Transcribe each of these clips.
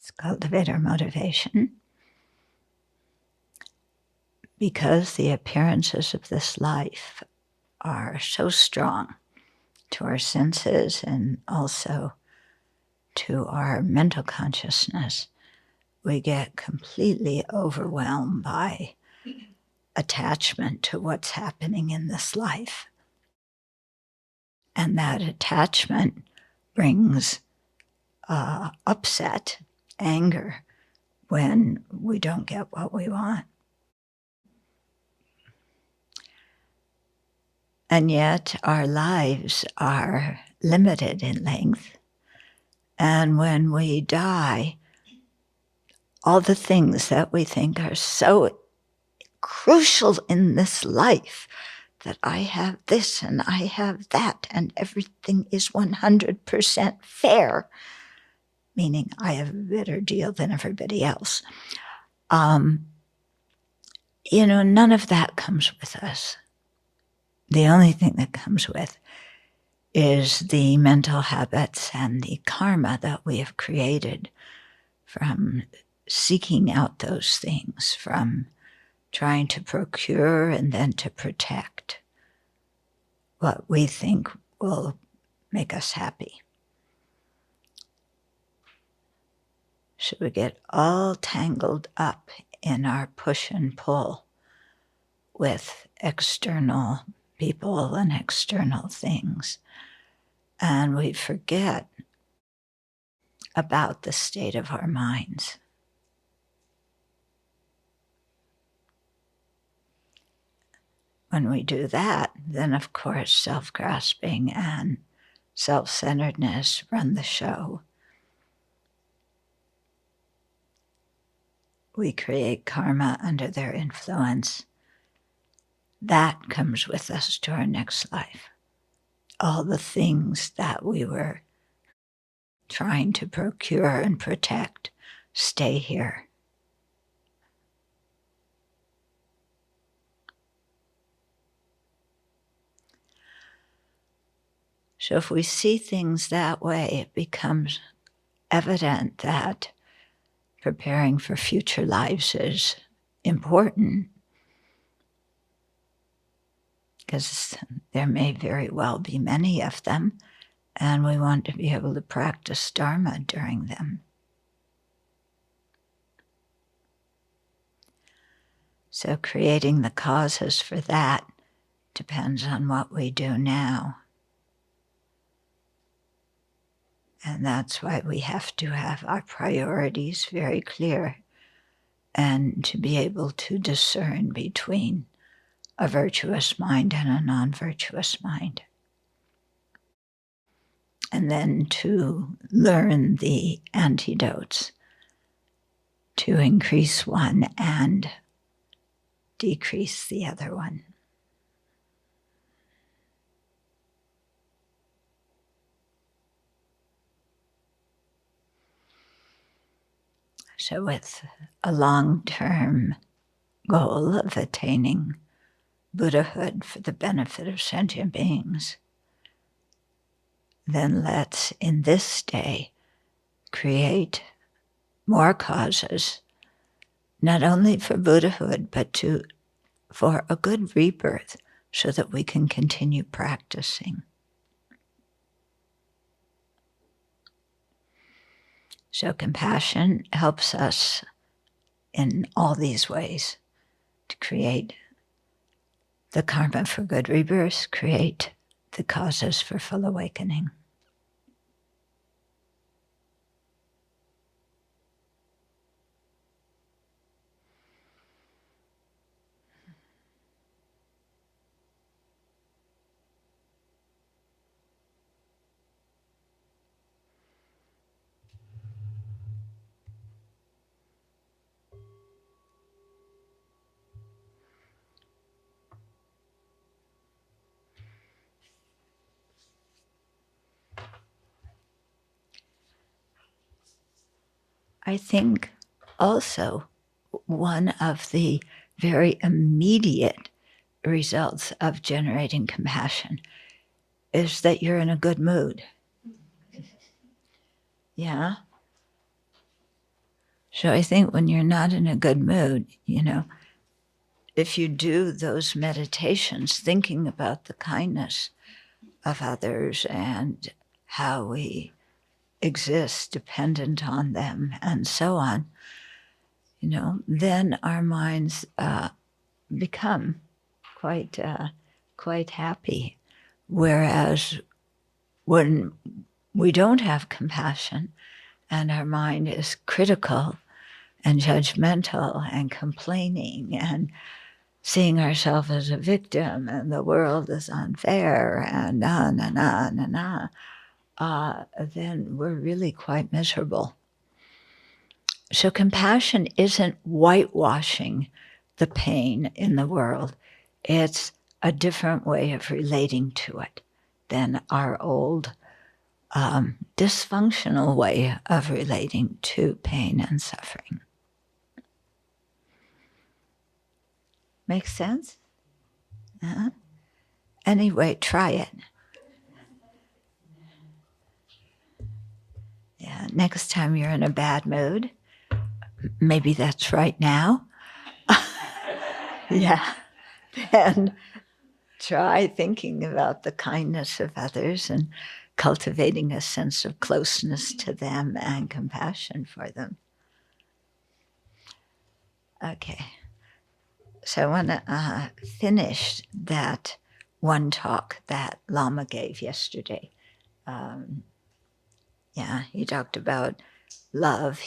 Let's cultivate our motivation. Because the appearances of this life are so strong to our senses and also to our mental consciousness, we get completely overwhelmed by attachment to what's happening in this life. And that attachment brings upset, anger, when we don't get what we want. And yet our lives are limited in length. And when we die, all the things that we think are so crucial in this life, that I have this and I have that and everything is 100% fair, meaning I have a better deal than everybody else. None of that comes with us. The only thing that comes with is the mental habits and the karma that we have created from seeking out those things, from trying to procure and then to protect what we think will make us happy. So we get all tangled up in our push and pull with external people and external things. And we forget about the state of our minds. When we do that, then of course self-grasping and self-centeredness run the show. We create karma under their influence. That comes with us to our next life. All the things that we were trying to procure and protect stay here. So if we see things that way, it becomes evident that preparing for future lives is important, because there may very well be many of them, and we want to be able to practice Dharma during them. So creating the causes for that depends on what we do now. And that's why we have to have our priorities very clear and to be able to discern between a virtuous mind and a non-virtuous mind. And then to learn the antidotes to increase one and decrease the other one. So with a long-term goal of attaining Buddhahood for the benefit of sentient beings, then let's, in this day, create more causes, not only for Buddhahood, but for a good rebirth, so that we can continue practicing. So compassion helps us in all these ways to create the karma for good rebirth, create the causes for full awakening. I think also one of the very immediate results of generating compassion is that you're in a good mood. Yeah? So I think when you're not in a good mood, if you do those meditations, thinking about the kindness of others and how we exist dependent on them and so on, then our minds become quite happy. Whereas when we don't have compassion and our mind is critical and judgmental and complaining and seeing ourselves as a victim and the world is unfair and on and on and on, then we're really quite miserable. So compassion isn't whitewashing the pain in the world. It's a different way of relating to it than our old dysfunctional way of relating to pain and suffering. Make sense? Anyway, try it. Yeah, next time you're in a bad mood, maybe that's right now. Yeah, then try thinking about the kindness of others and cultivating a sense of closeness to them and compassion for them. Okay, so I want to finish that one talk that Lama gave yesterday. He talked about love.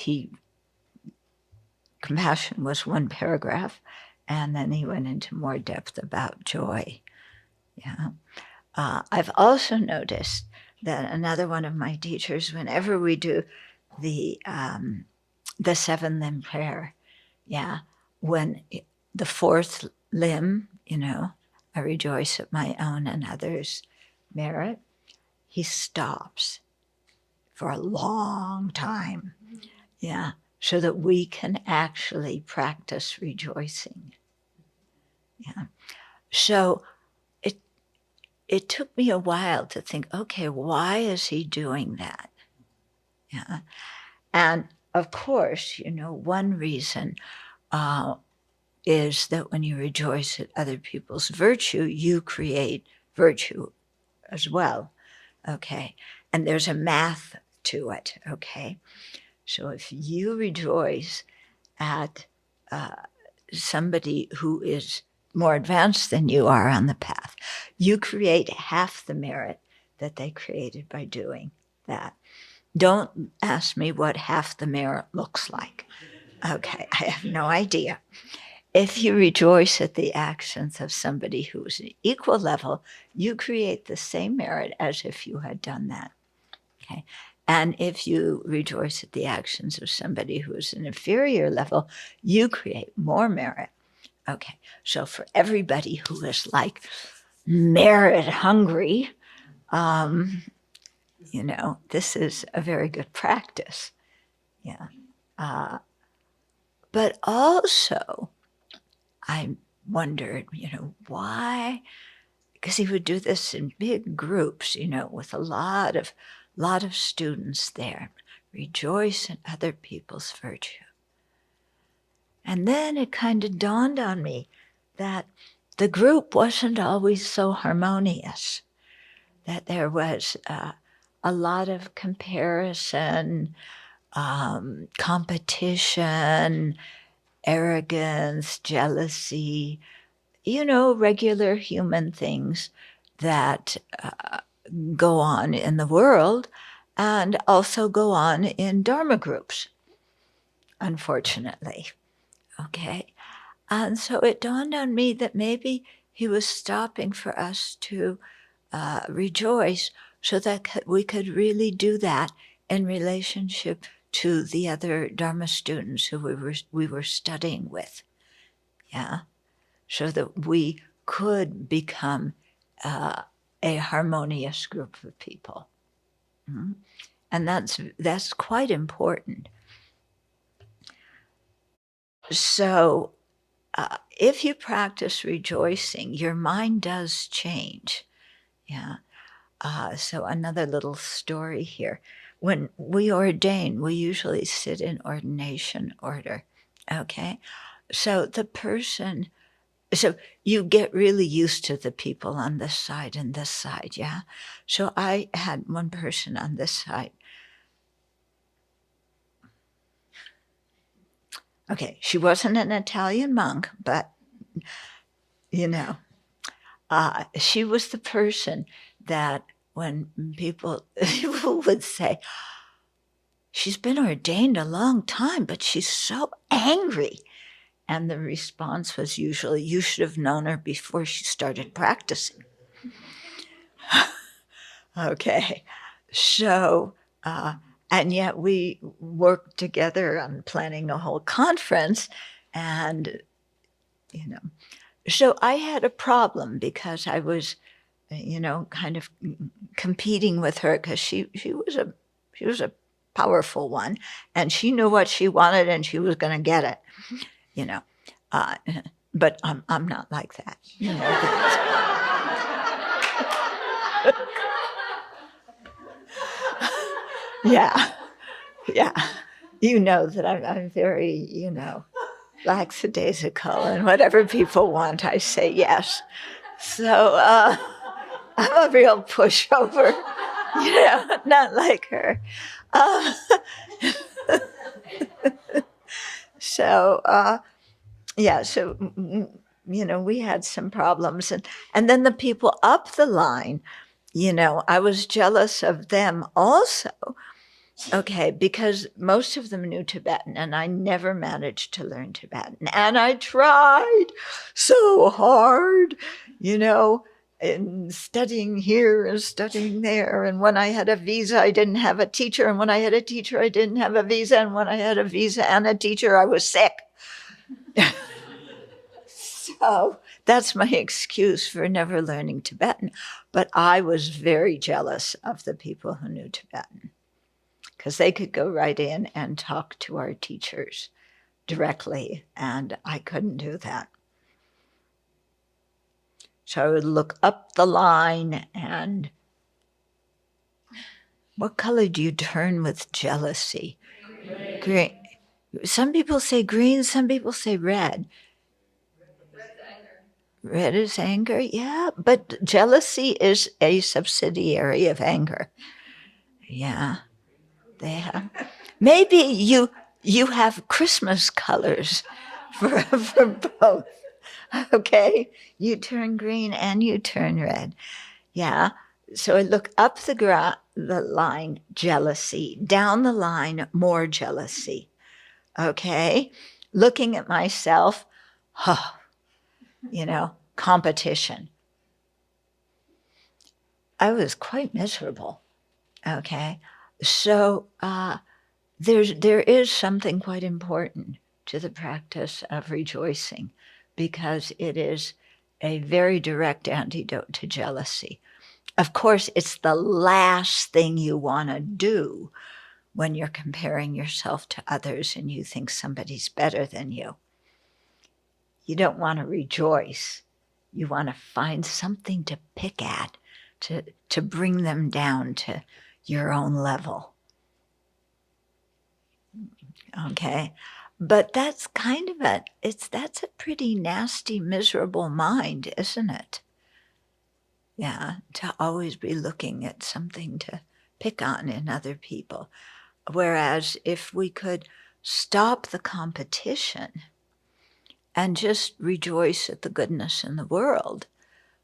Compassion was one paragraph, and then he went into more depth about joy. I've also noticed that another one of my teachers, whenever we do the 7 limb prayer, when the 4th limb, I rejoice at my own and others' merit, he stops for a long time, so that we can actually practice rejoicing. So it took me a while to think, okay, why is he doing that? And of course, one reason is that when you rejoice at other people's virtue, you create virtue as well, okay? And there's a math to it, okay? So if you rejoice at somebody who is more advanced than you are on the path, you create half the merit that they created by doing that. Don't ask me what half the merit looks like. Okay, I have no idea. If you rejoice at the actions of somebody who is an equal level, you create the same merit as if you had done that. Okay. And if you rejoice at the actions of somebody who is an inferior level, you create more merit. Okay, so for everybody who is like merit hungry, this is a very good practice. But also, I wondered, why? Because he would do this in big groups, with a lot of students there. Rejoice in other people's virtue. And then it kind of dawned on me that the group wasn't always so harmonious, that there was a lot of comparison, competition, arrogance, jealousy, regular human things that go on in the world and also go on in Dharma groups, unfortunately. Okay. And so it dawned on me that maybe he was stopping for us to rejoice so that we could really do that in relationship to the other Dharma students who we were studying with. So that we could become a harmonious group of people. Mm-hmm. And that's quite important. So if you practice rejoicing, your mind does change. So another little story here. When we ordain, we usually sit in ordination order, okay? So so you get really used to the people on this side and this side, yeah? So I had one person on this side. Okay, she wasn't an Italian monk, but, she was the person that when people would say, she's been ordained a long time, but she's so angry. And the response was usually, you should have known her before she started practicing. Okay, so, and yet we worked together on planning a whole conference, and, so I had a problem because I was, kind of competing with her because she was a powerful one, and she knew what she wanted and she was going to get it, uh, but I'm not like that, yeah, you know that I'm very, lackadaisical, and whatever people want, I say yes. So I'm a real pushover, not like her. So we had some problems, and then the people up the line, I was jealous of them also. Okay, because most of them knew Tibetan, and I never managed to learn Tibetan. And I tried so hard, and studying here and studying there. And when I had a visa, I didn't have a teacher. And when I had a teacher, I didn't have a visa. And when I had a visa and a teacher, I was sick. So that's my excuse for never learning Tibetan. But I was very jealous of the people who knew Tibetan, because they could go right in and talk to our teachers directly, and I couldn't do that. So I would look up the line, and what color do you turn with jealousy? Green. Some people say green, some people say red. Red is anger, yeah, but jealousy is a subsidiary of anger. Yeah, they have. Maybe you have Christmas colors for both. Okay, you turn green and you turn red. Yeah. So I look up the line, jealousy. Down the line, more jealousy. Okay. Looking at myself, competition. I was quite miserable. Okay. So there is something quite important to the practice of rejoicing, because it is a very direct antidote to jealousy. Of course, it's the last thing you want to do when you're comparing yourself to others and you think somebody's better than you. You don't want to rejoice. You want to find something to pick at, to bring them down to your own level. Okay? But that's that's a pretty nasty, miserable mind, isn't it? Yeah, to always be looking at something to pick on in other people. Whereas if we could stop the competition and just rejoice at the goodness in the world,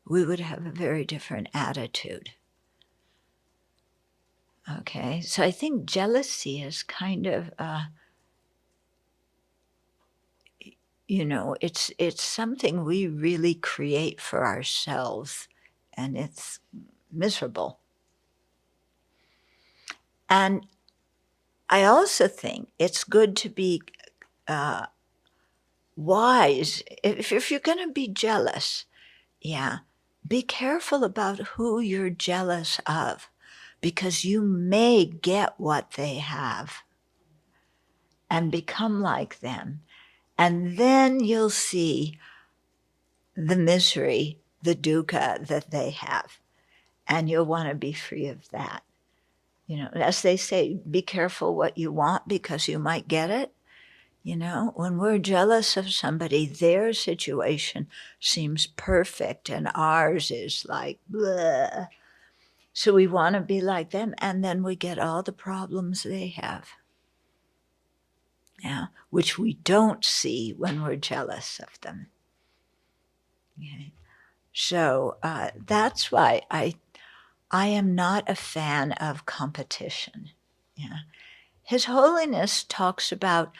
we would have a very different attitude. Okay, so I think jealousy is kind of, it's something we really create for ourselves, and it's miserable. And I also think it's good to be wise. If you're going to be jealous, be careful about who you're jealous of, because you may get what they have and become like them. And then you'll see the misery, the dukkha that they have. And you'll want to be free of that. You know, as they say, be careful what you want because you might get it. You know, when we're jealous of somebody, their situation seems perfect and ours is like, bleh. So we want to be like them, and then we get all the problems they have. Yeah, which we don't see when we're jealous of them. Okay. So that's why I am not a fan of competition. Yeah. His Holiness talks about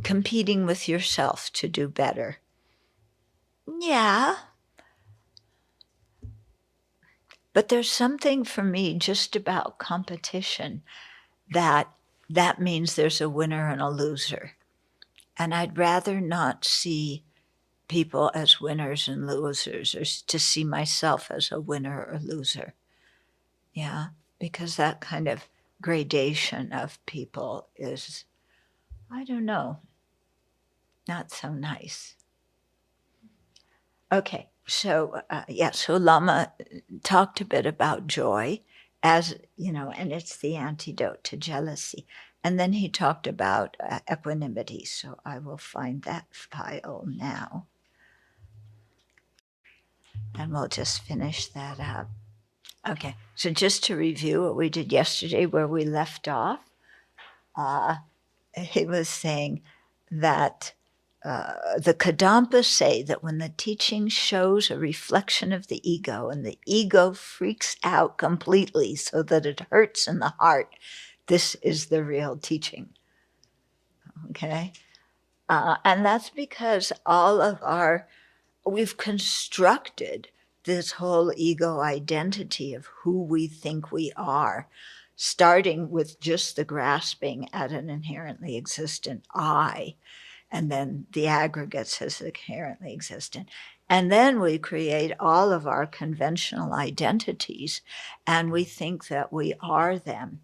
competing with yourself to do better. Yeah. But there's something for me just about competition that means there's a winner and a loser. And I'd rather not see people as winners and losers, or to see myself as a winner or loser. Yeah, because that kind of gradation of people is, I don't know, not so nice. Okay, so so Lama talked a bit about joy as, you know, and it's the antidote to jealousy. And then he talked about equanimity, so I will find that file now. And we'll just finish that up. Okay, so just to review what we did yesterday where we left off, he was saying that the Kadampas say that when the teaching shows a reflection of the ego and the ego freaks out completely so that it hurts in the heart, this is the real teaching. Okay? And that's because we've constructed this whole ego identity of who we think we are, starting with just the grasping at an inherently existent I, and then the aggregates as inherently existent. And then we create all of our conventional identities, and we think that we are them.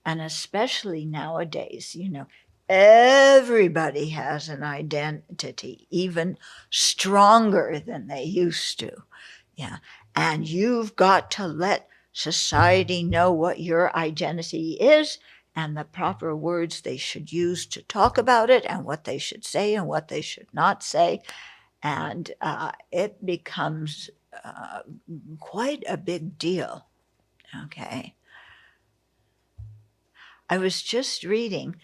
And especially nowadays, you know, everybody has an identity, even stronger than they used to. Yeah. And you've got to let society know what your identity is and the proper words they should use to talk about it and what they should say and what they should not say. And it becomes quite a big deal. Okay. I was just reading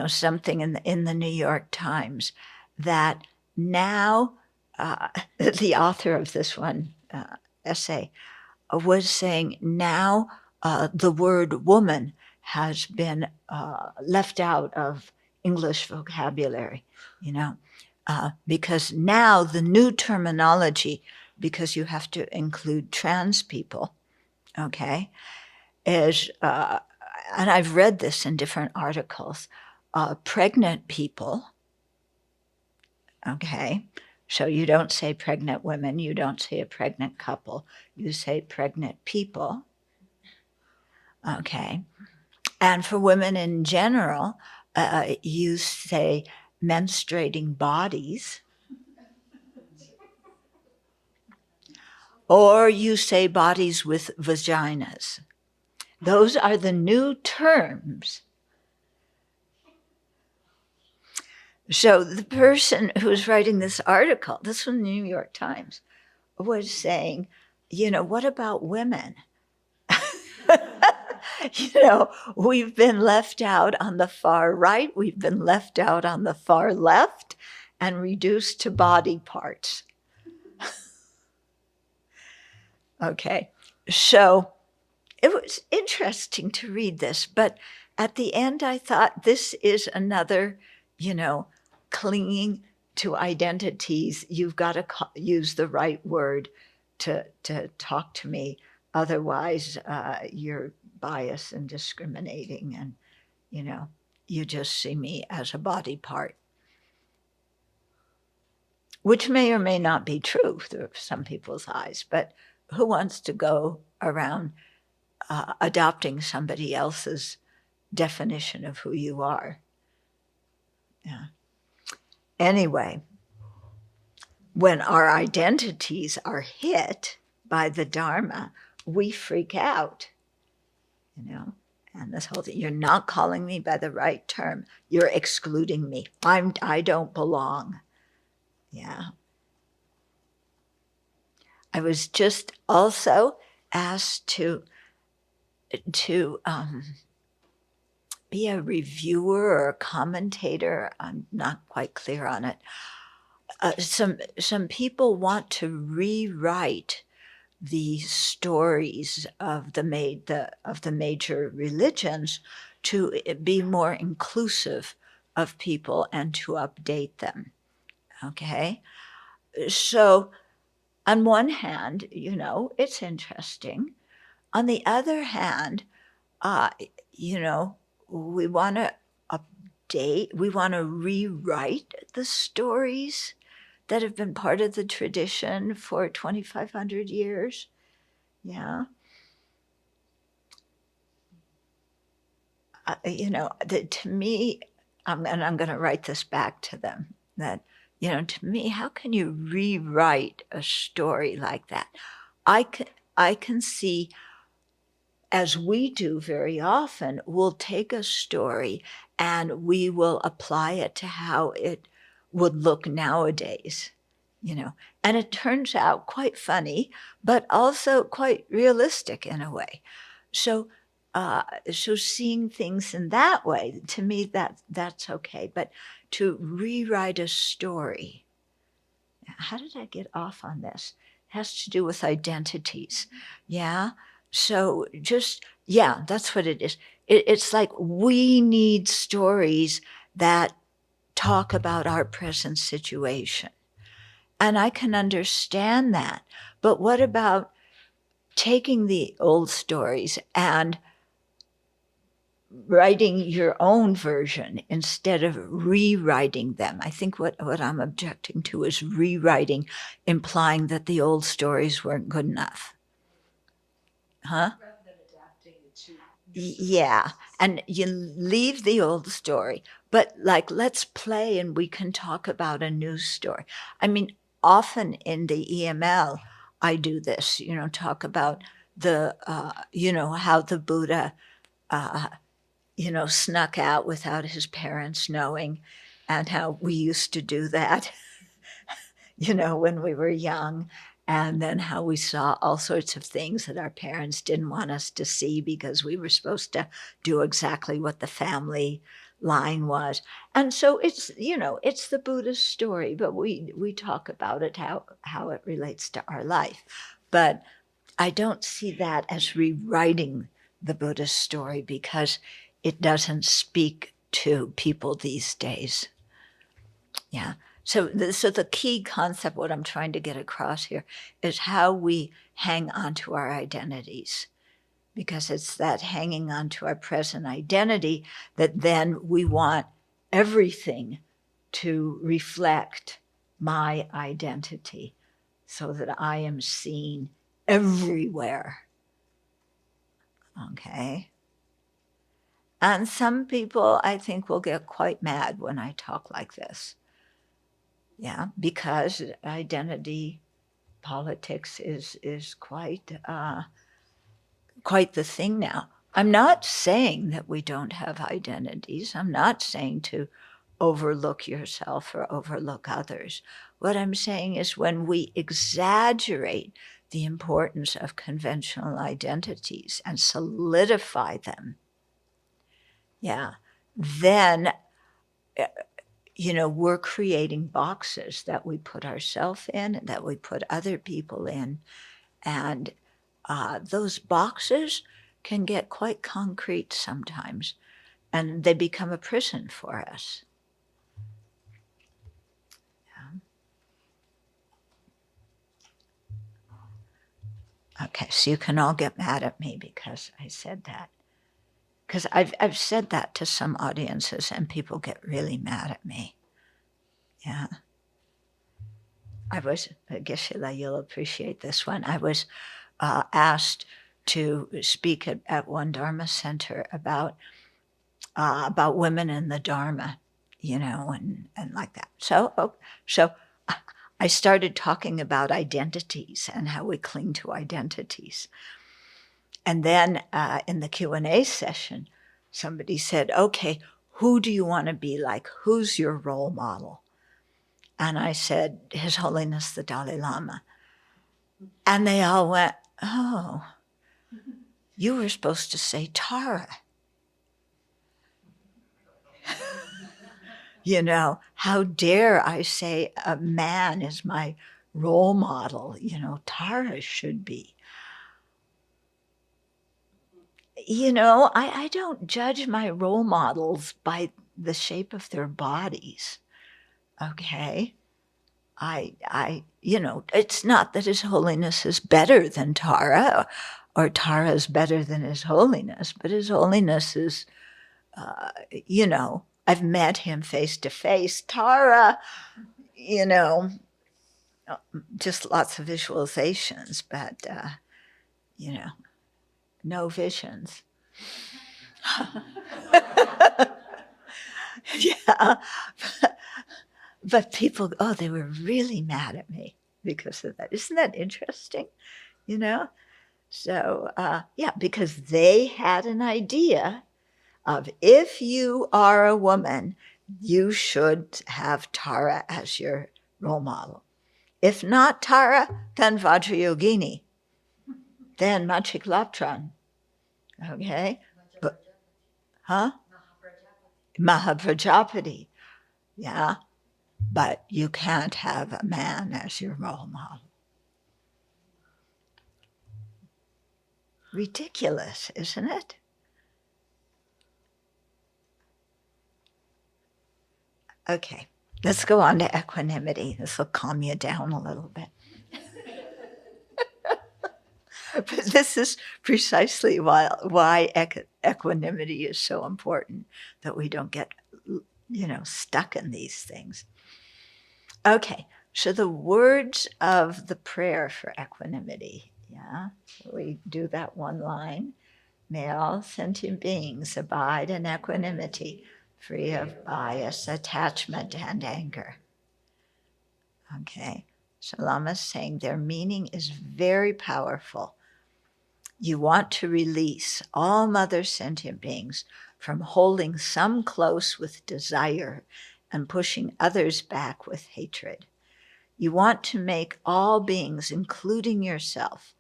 something in the New York Times that now the author of this one essay was saying now the word woman has been left out of English vocabulary, because now the new terminology, because you have to include trans people, okay, is and I've read this in different articles, pregnant people, okay? So you don't say pregnant women, you don't say a pregnant couple, you say pregnant people, okay? And for women in general, you say menstruating bodies, or you say bodies with vaginas. Those are the new terms. So the person who's writing this article, this was the New York Times, was saying, what about women? We've been left out on the far right, we've been left out on the far left, and reduced to body parts. Okay, so it was interesting to read this, but at the end I thought this is another, clinging to identities. You've got to use the right word to talk to me. Otherwise, you're biased and discriminating, and, you just see me as a body part. Which may or may not be true through some people's eyes, but who wants to go around adopting somebody else's definition of who you are? Yeah. Anyway, when our identities are hit by the Dharma, we freak out, and this whole thing, you're not calling me by the right term. You're excluding me. I don't belong. Yeah. I was just also asked to be a reviewer or a commentator. I'm not quite clear on it. Some people want to rewrite the stories of the major religions to be more inclusive of people and to update them. Okay, so on one hand, it's interesting. On the other hand, we want to update, we want to rewrite the stories that have been part of the tradition for 2,500 years. Yeah. To me, I'm going to write this back to them, that, to me, how can you rewrite a story like that? I can see, as we do very often, we'll take a story and we will apply it to how it would look nowadays, and it turns out quite funny, but also quite realistic in a way. So seeing things in that way, to me, that's okay. But to rewrite a story, how did I get off on this? It has to do with identities. Yeah. So that's what it is. It's like we need stories that talk about our present situation. And I can understand that. But what about taking the old stories and writing your own version instead of rewriting them? I think what I'm objecting to is rewriting, implying that the old stories weren't good enough. Huh? Rather than adapting it to Yeah, and you leave the old story, but let's play and we can talk about a new story. I mean, often in the EML, I do this, talk about the, how the Buddha, snuck out without his parents knowing, and how we used to do that, when we were young. And then how we saw all sorts of things that our parents didn't want us to see because we were supposed to do exactly what the family line was. And so it's the Buddha's story, but we talk about it, how it relates to our life. But I don't see that as rewriting the Buddha's story, because it doesn't speak to people these days. Yeah. So the key concept, what I'm trying to get across here, is how we hang on to our identities, because it's that hanging on to our present identity that then we want everything to reflect my identity, so that I am seen everywhere. Okay. And some people, I think, will get quite mad when I talk like this. Yeah, because identity politics is quite the thing now. I'm not saying that we don't have identities. I'm not saying to overlook yourself or overlook others. What I'm saying is, when we exaggerate the importance of conventional identities and solidify them, then we're creating boxes that we put ourselves in and that we put other people in. And those boxes can get quite concrete sometimes, and they become a prison for us. Yeah. Okay, so you can all get mad at me because I said that. Because I've said that to some audiences and people get really mad at me. Yeah. I was, Geshe-la, you'll appreciate this one. I was asked to speak at one Dharma center about women in the Dharma, and like that. So I started talking about identities and how we cling to identities. And then in the Q&A session, somebody said, okay, who do you want to be like? Who's your role model? And I said, His Holiness the Dalai Lama. And they all went, oh, you were supposed to say Tara. You know, how dare I say a man is my role model? You know, Tara should be. You know, I don't judge my role models by the shape of their bodies, okay? You know, it's not that His Holiness is better than Tara or Tara is better than His Holiness, but His Holiness is, you know, I've met him face to face. Tara, you know, just lots of visualizations, but, you know, no visions. Yeah. But people, oh, they were really mad at me because of that. Isn't that interesting? You know? So, yeah, because they had an idea of if you are a woman, you should have Tara as your role model. If not Tara, then Vajrayogini, then Machiklaptran. Okay? But, huh? Mahaprajapati. Yeah. But you can't have a man as your role model. Ridiculous, isn't it? Okay, let's go on to equanimity. This will calm you down a little bit. But this is precisely why equanimity is so important, that we don't get, you know, stuck in these things. Okay, so the words of the prayer for equanimity, yeah, we do that one line. May all sentient beings abide in equanimity, free of bias, attachment, and anger. Okay, so Lama's saying their meaning is very powerful. You want to release all mother sentient beings from holding some close with desire and pushing others back with hatred. You want to make all beings, including yourself,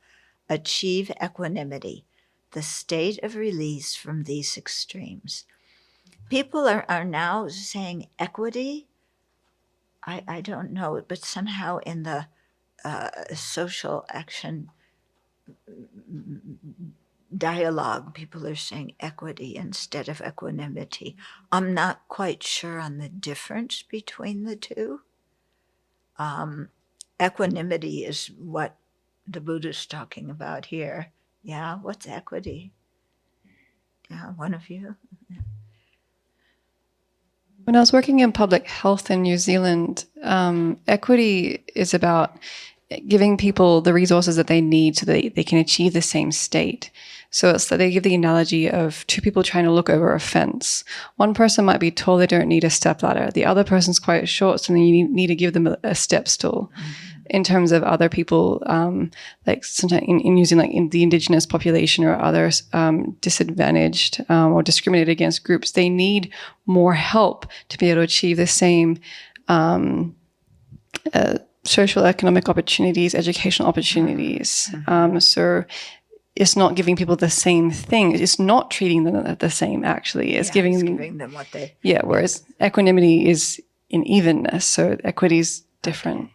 achieve equanimity, the state of release from these extremes. People are now saying equity. I don't know, but somehow in the social action dialogue, people are saying equity instead of equanimity. I'm not quite sure on the difference between the two. Equanimity is what the Buddha's talking about here. Yeah, what's equity? Yeah, one of you? Yeah. When I was working in public health in New Zealand, equity is about giving people the resources that they need so that they can achieve the same state. So it's that they give the analogy of two people trying to look over a fence. One person might be tall, they don't need a stepladder. The other person's quite short, so then you need to give them a step stool. In terms of other people, like sometimes in New Zealand, like in the indigenous population or others disadvantaged or discriminated against groups, they need more help to be able to achieve the same social economic opportunities, educational opportunities. So it's not giving people the same thing. It's not treating them the same, actually. It's giving them what they... Yeah, whereas equanimity is in evenness, so equity is different. Okay.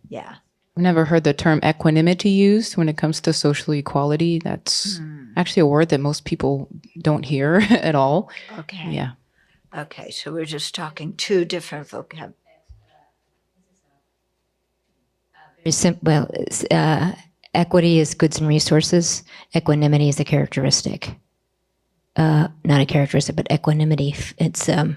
Yeah. I've never heard the term equanimity used when it comes to social equality. That's actually a word that most people don't hear at all. Okay. Yeah. Okay, so we're just talking two different vocab. Well, equity is goods and resources. Equanimity is a characteristic. Not a characteristic, but equanimity. It's a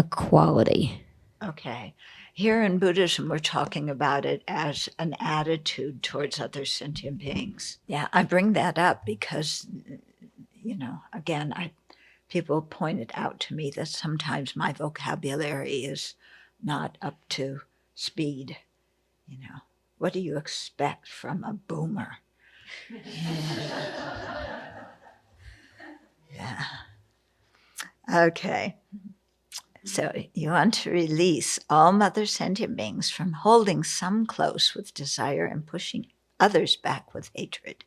quality. Okay. Here in Buddhism, we're talking about it as an attitude towards other sentient beings. Yeah, I bring that up because, you know, again, people pointed out to me that sometimes my vocabulary is not up to speed. You know, what do you expect from a boomer? Yeah. Okay. So you want to release all mother sentient beings from holding some close with desire and pushing others back with hatred.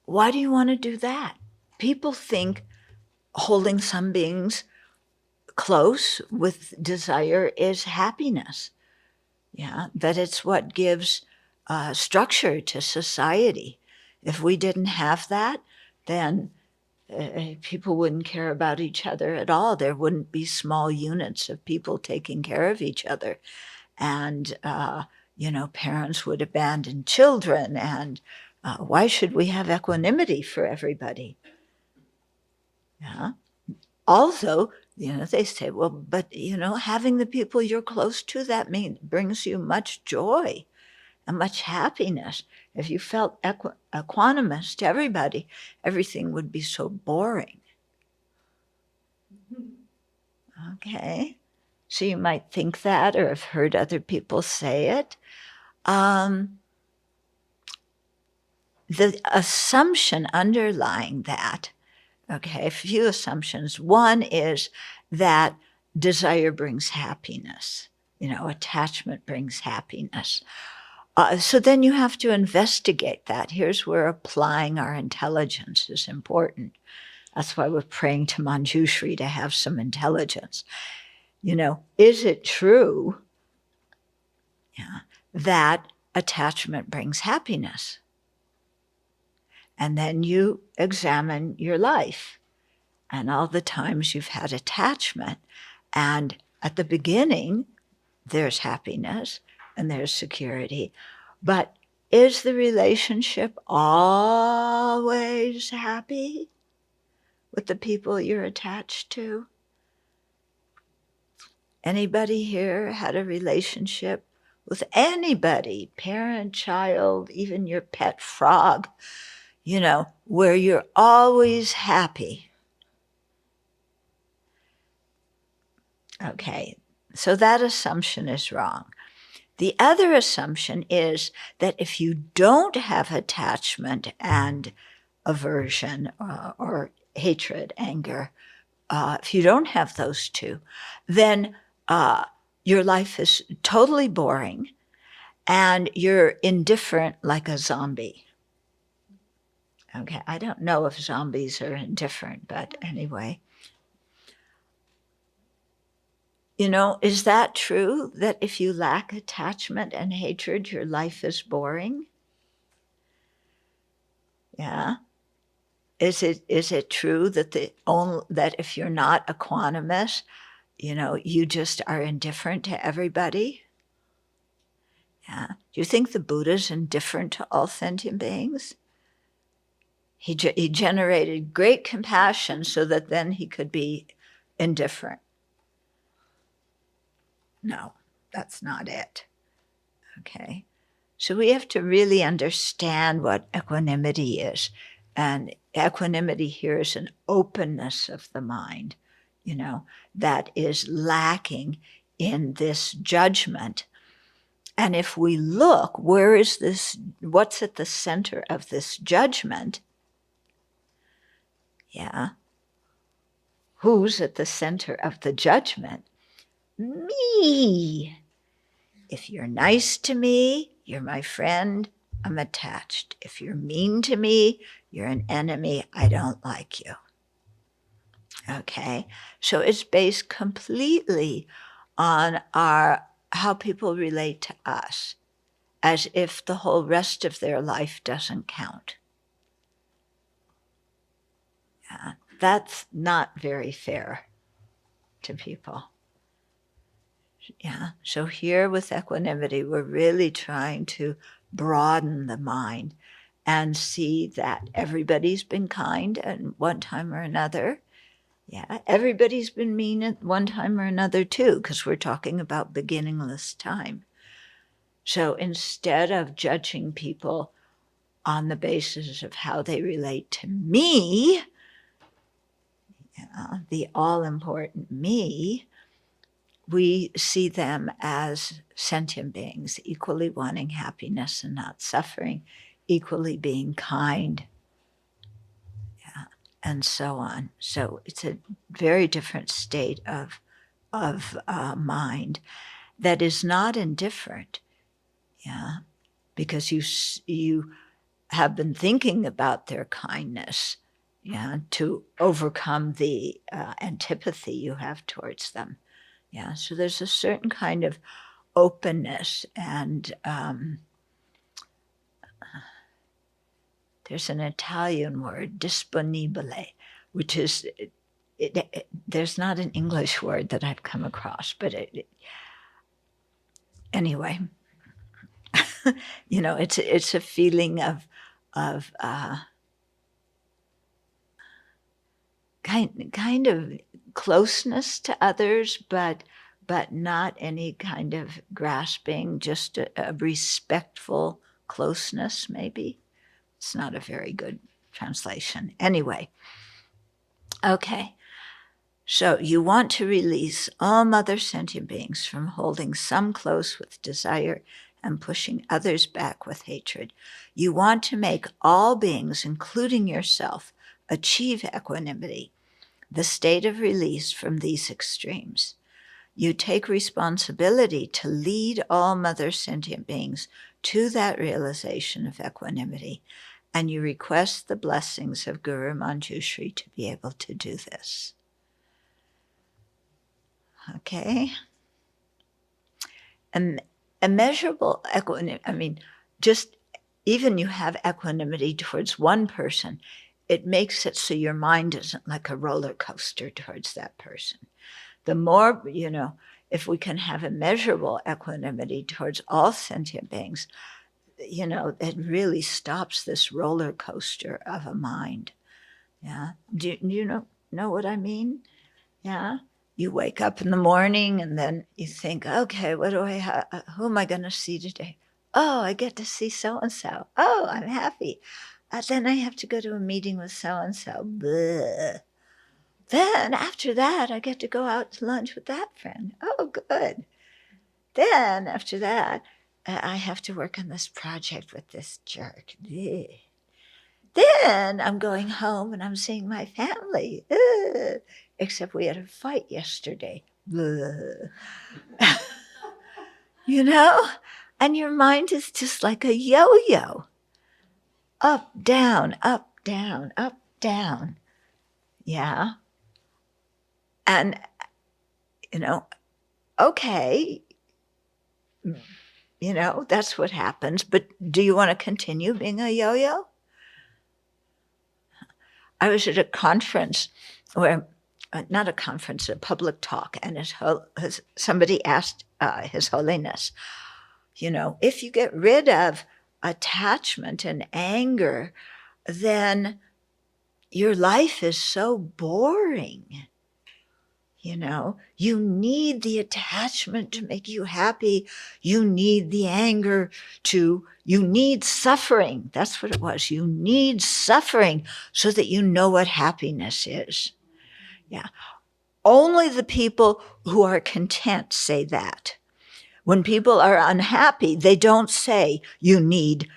Why do you want to do that? People think holding some beings close with desire is happiness. Yeah, that it's what gives structure to society. If we didn't have that, then people wouldn't care about each other at all. There wouldn't be small units of people taking care of each other. And, parents would abandon children. And why should we have equanimity for everybody? Yeah. Also, they say, well, but, having the people you're close to, that brings you much joy and much happiness. If you felt equanimous to everybody, everything would be so boring. Okay. So you might think that or have heard other people say it. The assumption underlying that, okay, a few assumptions. One is that desire brings happiness. Attachment brings happiness. So then you have to investigate that. Here's where applying our intelligence is important. That's why we're praying to Manjushri to have some intelligence. Is it true that attachment brings happiness? And then you examine your life and all the times you've had attachment. And at the beginning, there's happiness and there's security. But is the relationship always happy with the people you're attached to? Anybody here had a relationship with anybody, parent, child, even your pet frog, where you're always happy? Okay, so that assumption is wrong. The other assumption is that if you don't have attachment and aversion or hatred, anger, if you don't have those two, then your life is totally boring and you're indifferent like a zombie. Okay, I don't know if zombies are indifferent, but anyway. Is that true, that if you lack attachment and hatred, your life is boring? Yeah. Is it true that that if you're not equanimous, you just are indifferent to everybody? Yeah. Do you think the Buddha's indifferent to all sentient beings? He generated great compassion so that then he could be indifferent. No, that's not it. Okay. So we have to really understand what equanimity is. And equanimity here is an openness of the mind, that is lacking in this judgment. And if we look, what's at the center of this judgment? Yeah. Who's at the center of the judgment? Me. If you're nice to me, you're my friend, I'm attached. If you're mean to me, you're an enemy, I don't like you. Okay, so it's based completely on how people relate to us, as if the whole rest of their life doesn't count. Yeah, that's not very fair to people. Yeah, so here with equanimity, we're really trying to broaden the mind and see that everybody's been kind at one time or another. Yeah, everybody's been mean at one time or another too, because we're talking about beginningless time. So instead of judging people on the basis of how they relate to me, the all-important me, we see them as sentient beings, equally wanting happiness and not suffering, equally being kind, and so on. So it's a very different state of mind that is not indifferent, because you have been thinking about their kindness, to overcome the antipathy you have towards them. So there's a certain kind of openness, and there's an Italian word, disponibile, which is, there's not an English word that I've come across, but anyway, it's a feeling of kind of closeness to others, but not any kind of grasping, just a respectful closeness, maybe. It's not a very good translation. Anyway, okay. So you want to release all mother sentient beings from holding some close with desire and pushing others back with hatred. You want to make all beings, including yourself, achieve equanimity, the state of release from these extremes. You take responsibility to lead all mother sentient beings to that realization of equanimity, and you request the blessings of Guru Manjushri to be able to do this. Okay? Immeasurable equanimity, just even you have equanimity towards one person, it makes it so your mind isn't like a roller coaster towards that person. The more, if we can have immeasurable equanimity towards all sentient beings, it really stops this roller coaster of a mind. Do you know what I mean? You wake up in the morning and then you think, okay, what do I have? Who am I going to see today? Oh, I get to see so-and-so. Oh, I'm happy. Then I have to go to a meeting with so-and-so. Bleh. Then after that, I get to go out to lunch with that friend. Oh, good. Then after that, I have to work on this project with this jerk. Bleh. Then I'm going home and I'm seeing my family. Except we had a fight yesterday. And your mind is just like a yo-yo. Up, down, up, down, up, down. Yeah. And, okay, that's what happens. But do you want to continue being a yo-yo? I was at a conference where, not a conference, a public talk, and somebody asked His Holiness, if you get rid of attachment and anger, then your life is so boring. You need the attachment to make you happy. You need the anger you need suffering. That's what it was. You need suffering so that you know what happiness is. Only the people who are content say that. When people are unhappy, they don't say you need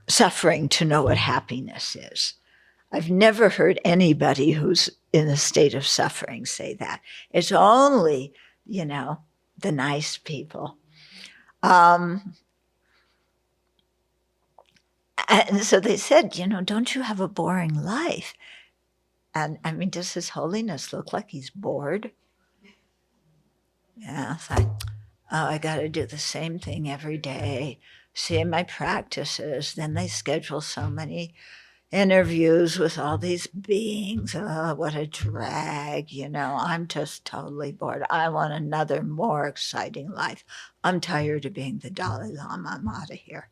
suffering to know what happiness is. I've never heard anybody who's in a state of suffering say that. It's only, the nice people. And so they said, don't you have a boring life? And does His Holiness look like he's bored? It's like, I got to do the same thing every day. See my practices. Then they schedule so many interviews with all these beings. Oh, what a drag, I'm just totally bored. I want another more exciting life. I'm tired of being the Dalai Lama. I'm out of here.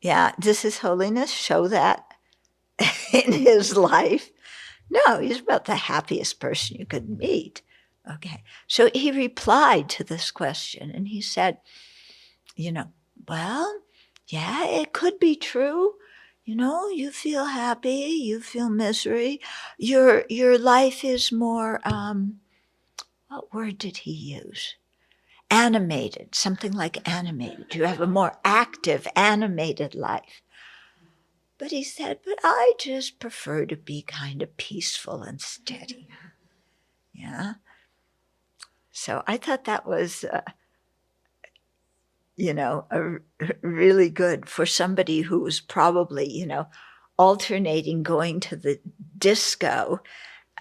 Does His Holiness show that in his life? No, he's about the happiest person you could meet. Okay, so he replied to this question and he said, well, it could be true. You feel happy, you feel misery. Your life is more, what word did he use? Animated, something like animated. You have a more active, animated life. But he said, but I just prefer to be kind of peaceful and steady. Yeah. So I thought that was, really good for somebody who was probably, alternating going to the disco,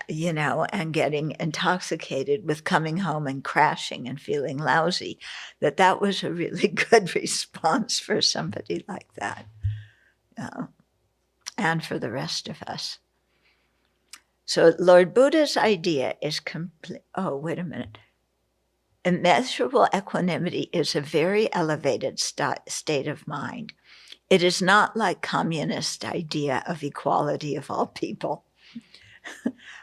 and getting intoxicated with coming home and crashing and feeling lousy, that was a really good response for somebody like that. And for the rest of us. So Lord Buddha's idea is complete. Oh, wait a minute. Immeasurable equanimity is a very elevated state of mind. It is not like communist idea of equality of all people.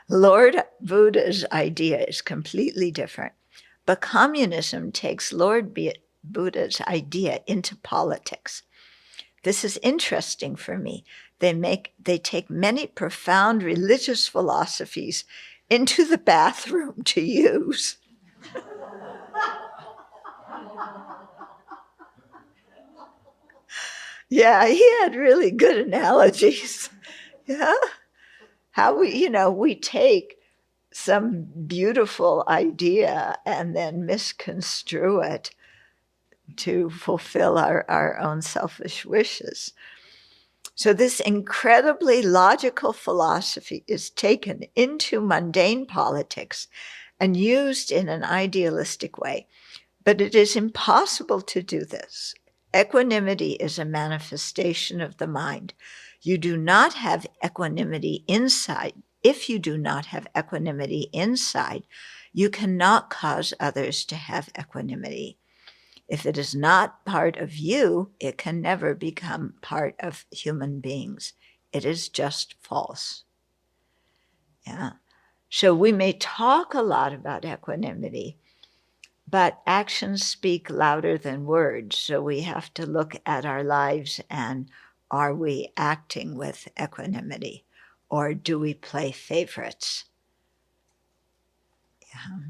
Lord Buddha's idea is completely different, but communism takes Lord Buddha's idea into politics. This is interesting for me. They take many profound religious philosophies into the bathroom to use. Yeah, he had really good analogies. Yeah. How we take some beautiful idea and then misconstrue it to fulfill our own selfish wishes. So this incredibly logical philosophy is taken into mundane politics and used in an idealistic way. But it is impossible to do this. Equanimity is a manifestation of the mind. You do not have equanimity inside. If you do not have equanimity inside, you cannot cause others to have equanimity. If it is not part of you, it can never become part of human beings. It is just false. Yeah. So we may talk a lot about equanimity, but actions speak louder than words. So we have to look at our lives and are we acting with equanimity, or do we play favorites? Yeah.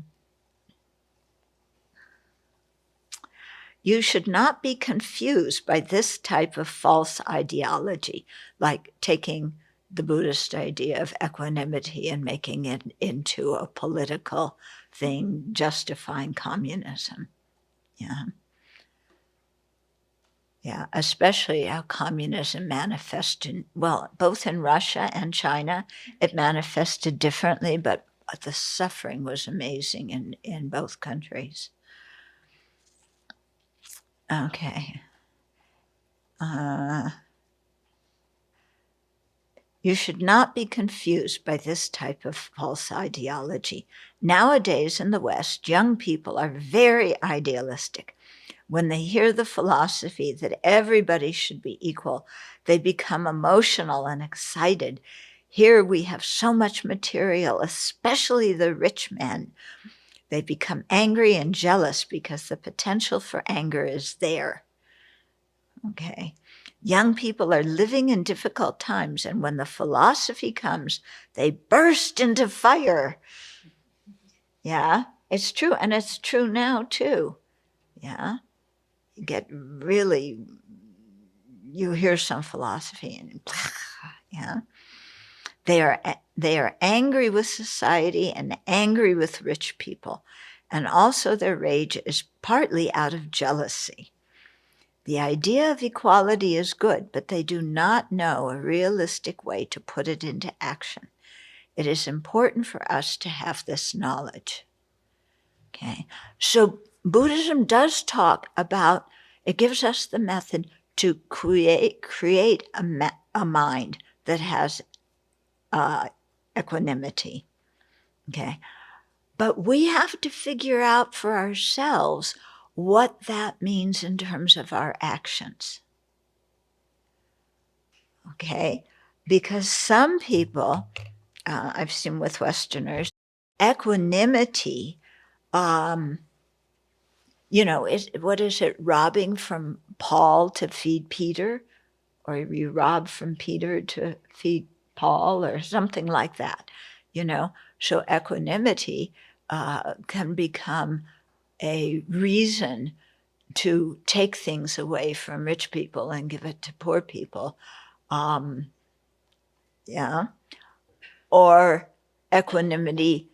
You should not be confused by this type of false ideology, like taking the Buddhist idea of equanimity and making it into a political thing, justifying communism. Yeah. Yeah, especially how communism manifested, both in Russia and China, it manifested differently, but the suffering was amazing in both countries. Okay. You should not be confused by this type of false ideology. Nowadays in the West, young people are very idealistic. When they hear the philosophy that everybody should be equal, they become emotional and excited. Here we have so much material, especially the rich men. They become angry and jealous because the potential for anger is there. Okay. Young people are living in difficult times, and when the philosophy comes, they burst into fire. Yeah, it's true, and it's true now too. Yeah. You hear some philosophy and yeah. They are angry with society and angry with rich people. And also their rage is partly out of jealousy. The idea of equality is good, but they do not know a realistic way to put it into action. It is important for us to have this knowledge. Okay, so Buddhism does talk about, it gives us the method to create a mind that has equanimity. Okay, but we have to figure out for ourselves what that means in terms of our actions. Okay, because some people, I've seen with Westerners, equanimity, what is it, robbing from Paul to feed Peter? Or you rob from Peter to feed Paul or something like that, So equanimity can become a reason to take things away from rich people and give it to poor people. Yeah. Or equanimity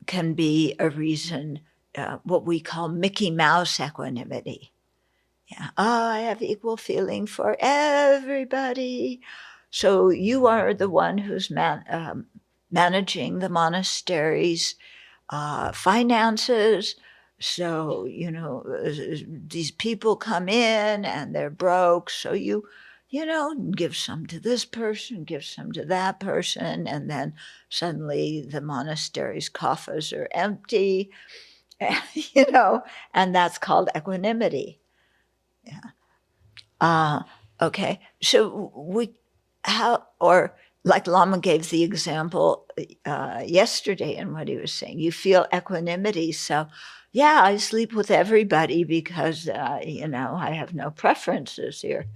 can be a reason, what we call Mickey Mouse equanimity. Yeah. Oh, I have equal feeling for everybody. So you are the one who's managing the monastery's finances. So, these people come in and they're broke. So you give some to this person, give some to that person. And then suddenly the monastery's coffers are empty, and that's called equanimity. Yeah. Okay. So or like Lama gave the example yesterday in what he was saying, you feel equanimity. So yeah, I sleep with everybody because, I have no preferences here.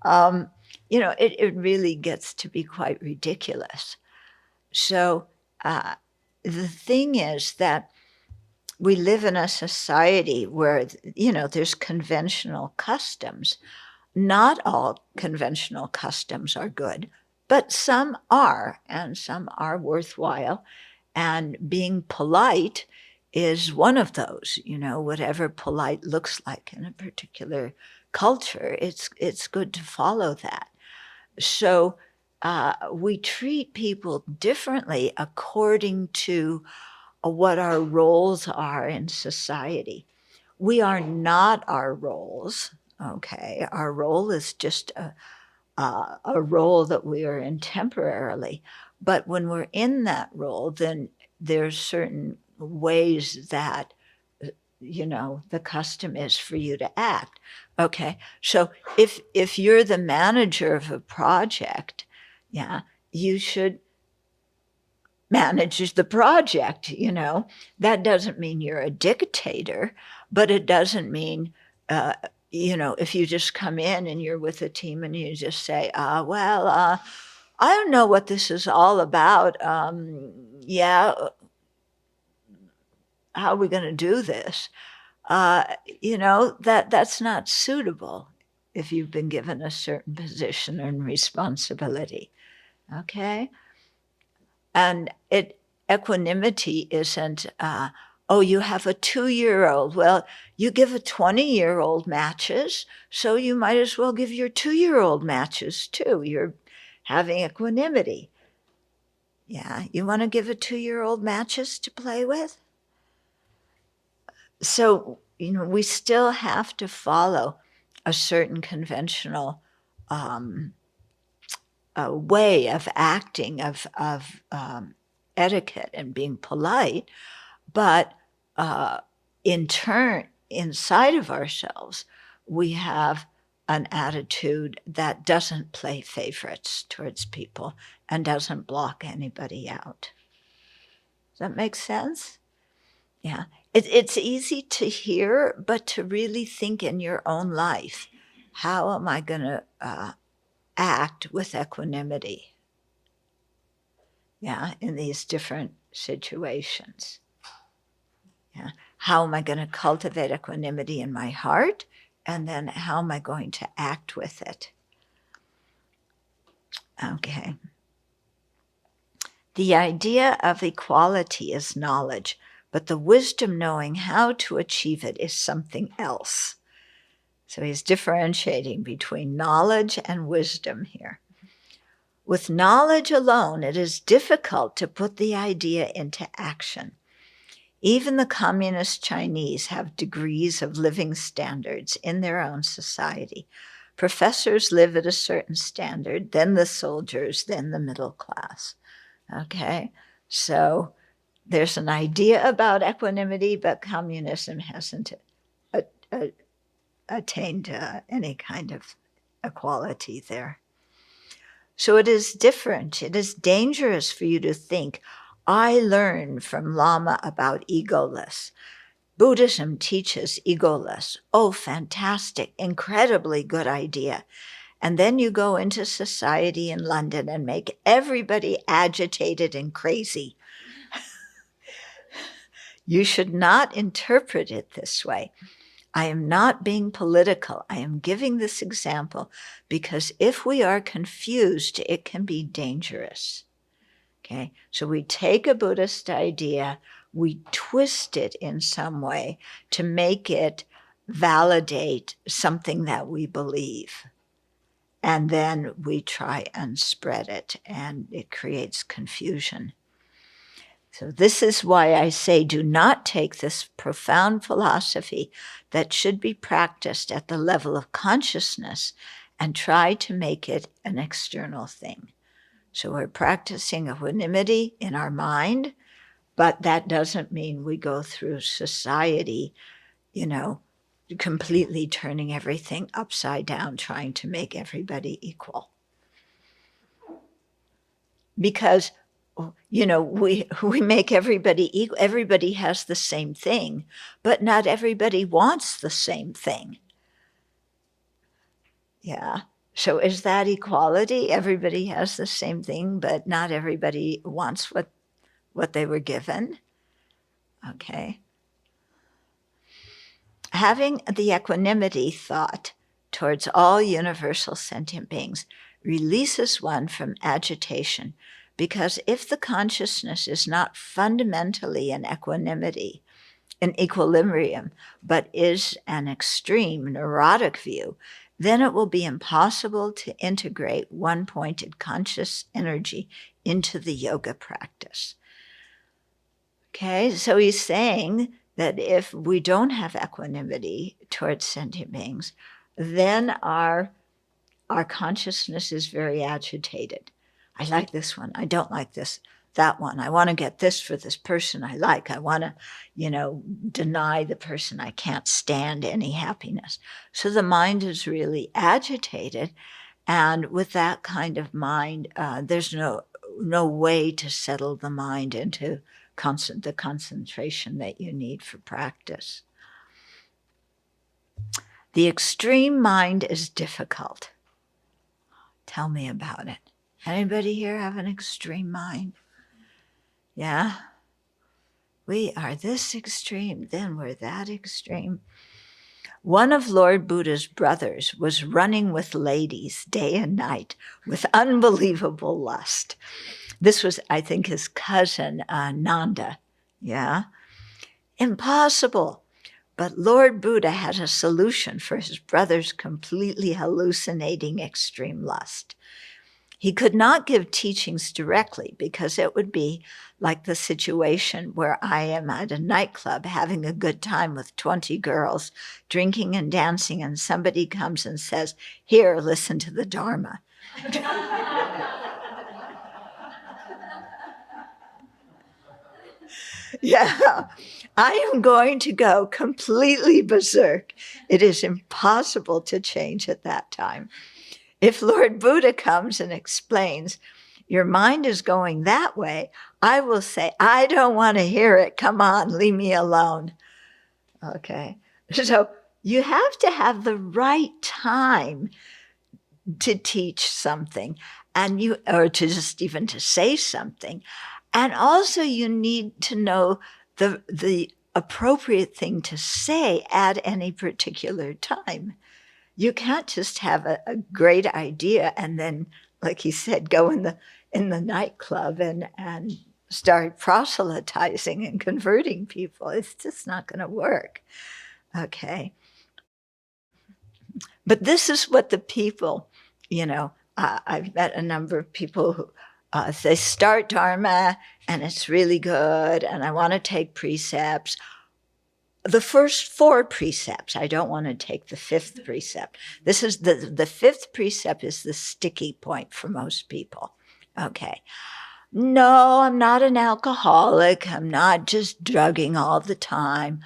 It really gets to be quite ridiculous. So the thing is that we live in a society where, there's conventional customs. Not all conventional customs are good, but some are, and some are worthwhile. And being polite is one of those, whatever polite looks like in a particular culture, it's good to follow that. So we treat people differently according to what our roles are in society. We are not our roles, okay? Our role is just a role that we are in temporarily. But when we're in that role, then there's certain ways that, the custom is for you to act. Okay, so if you're the manager of a project, yeah, you should manage the project, That doesn't mean you're a dictator, but it doesn't mean, if you just come in and you're with a team and you just say, I don't know what this is all about. How are we going to do this? That's not suitable if you've been given a certain position and responsibility. Okay? And equanimity isn't, you have a 2-year-old. Well, you give a 20-year-old matches, so you might as well give your 2-year-old matches too. You're having equanimity. Yeah, you want to give a 2-year-old matches to play with? So, we still have to follow a certain conventional way of acting, of etiquette and being polite, but in turn, inside of ourselves, we have an attitude that doesn't play favorites towards people and doesn't block anybody out. Does that make sense? Yeah. It's easy to hear, but to really think in your own life, how am I going to act with equanimity? Yeah, in these different situations. Yeah. How am I going to cultivate equanimity in my heart? And then how am I going to act with it? Okay. The idea of equality is knowledge, but the wisdom knowing how to achieve it is something else. So he's differentiating between knowledge and wisdom here. With knowledge alone, it is difficult to put the idea into action. Even the communist Chinese have degrees of living standards in their own society. Professors live at a certain standard, then the soldiers, then the middle class. Okay, so there's an idea about equanimity, but communism hasn't attained any kind of equality there. So it is different. It is dangerous for you to think, I learned from Lama about egoless. Buddhism teaches egoless. Oh, fantastic, incredibly good idea. And then you go into society in London and make everybody agitated and crazy. You should not interpret it this way. I am not being political. I am giving this example because if we are confused, it can be dangerous. Okay, so we take a Buddhist idea, we twist it in some way to make it validate something that we believe. And then we try and spread it, and it creates confusion. So this is why I say do not take this profound philosophy that should be practiced at the level of consciousness and try to make it an external thing. So we're practicing equanimity in our mind, but that doesn't mean we go through society, completely turning everything upside down, trying to make everybody equal. Because, we make everybody equal. Everybody has the same thing, but not everybody wants the same thing. Yeah. So is that equality? Everybody has the same thing, but not everybody wants what they were given. Okay. Having the equanimity thought towards all universal sentient beings releases one from agitation, because if the consciousness is not fundamentally in equanimity, in equilibrium, but is an extreme neurotic view, then it will be impossible to integrate one-pointed conscious energy into the yoga practice. Okay, so he's saying that if we don't have equanimity towards sentient beings, then our consciousness is very agitated. I like this one. I don't like that one. I want to get this for this person I like. I want to, deny the person I can't stand any happiness. So the mind is really agitated. And with that kind of mind, there's no way to settle the mind into the concentration that you need for practice. The extreme mind is difficult. Tell me about it. Anybody here have an extreme mind? Yeah? We are this extreme, then we're that extreme. One of Lord Buddha's brothers was running with ladies day and night with unbelievable lust. This was, I think, his cousin, Nanda. Yeah? Impossible. But Lord Buddha had a solution for his brother's completely hallucinating extreme lust. He could not give teachings directly because it would be like the situation where I am at a nightclub having a good time with 20 girls, drinking and dancing, and somebody comes and says, "Here, listen to the Dharma." Yeah, I am going to go completely berserk. It is impossible to change at that time. If Lord Buddha comes and explains, your mind is going that way, I will say, I don't want to hear it. Come on, leave me alone. Okay. So you have to have the right time to teach something or to just even to say something. And also you need to know the appropriate thing to say at any particular time. You can't just have a great idea and then, like he said, go in the nightclub and start proselytizing and converting people. It's just not going to work. Okay. But this is what the people, I've met a number of people who they start Dharma and it's really good and I want to take precepts. The first 4 precepts, I don't want to take the 5th precept. This is the 5th precept is the sticky point for most people. Okay. No, I'm not an alcoholic. I'm not just drugging all the time.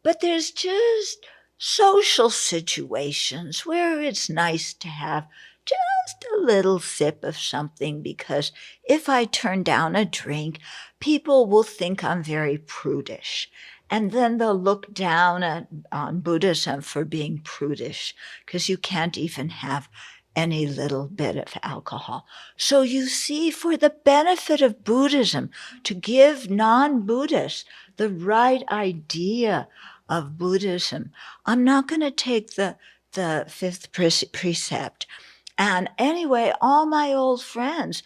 But there's just social situations where it's nice to have just a little sip of something, because if I turn down a drink, people will think I'm very prudish. And then they'll look down on Buddhism for being prudish, because you can't even have any little bit of alcohol. So you see, for the benefit of Buddhism, to give non-Buddhists the right idea of Buddhism, I'm not going to take the fifth precept. And anyway, all my old friends,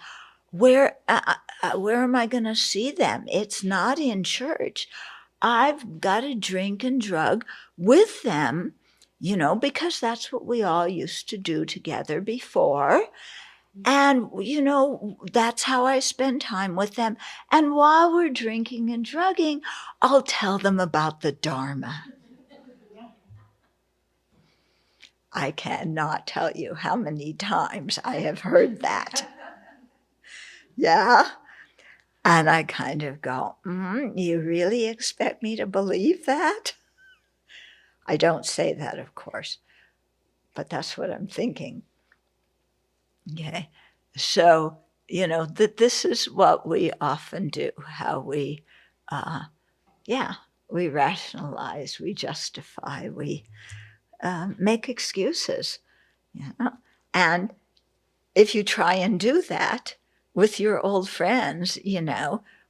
where am I going to see them? It's not in church. I've got to drink and drug with them, because that's what we all used to do together before. And, that's how I spend time with them. And while we're drinking and drugging, I'll tell them about the Dharma. I cannot tell you how many times I have heard that. Yeah. And I kind of go, you really expect me to believe that? I don't say that, of course, but that's what I'm thinking. Okay. So, that this is what we often do, how we, we rationalize, we justify, we make excuses. And if you try and do that with your old friends,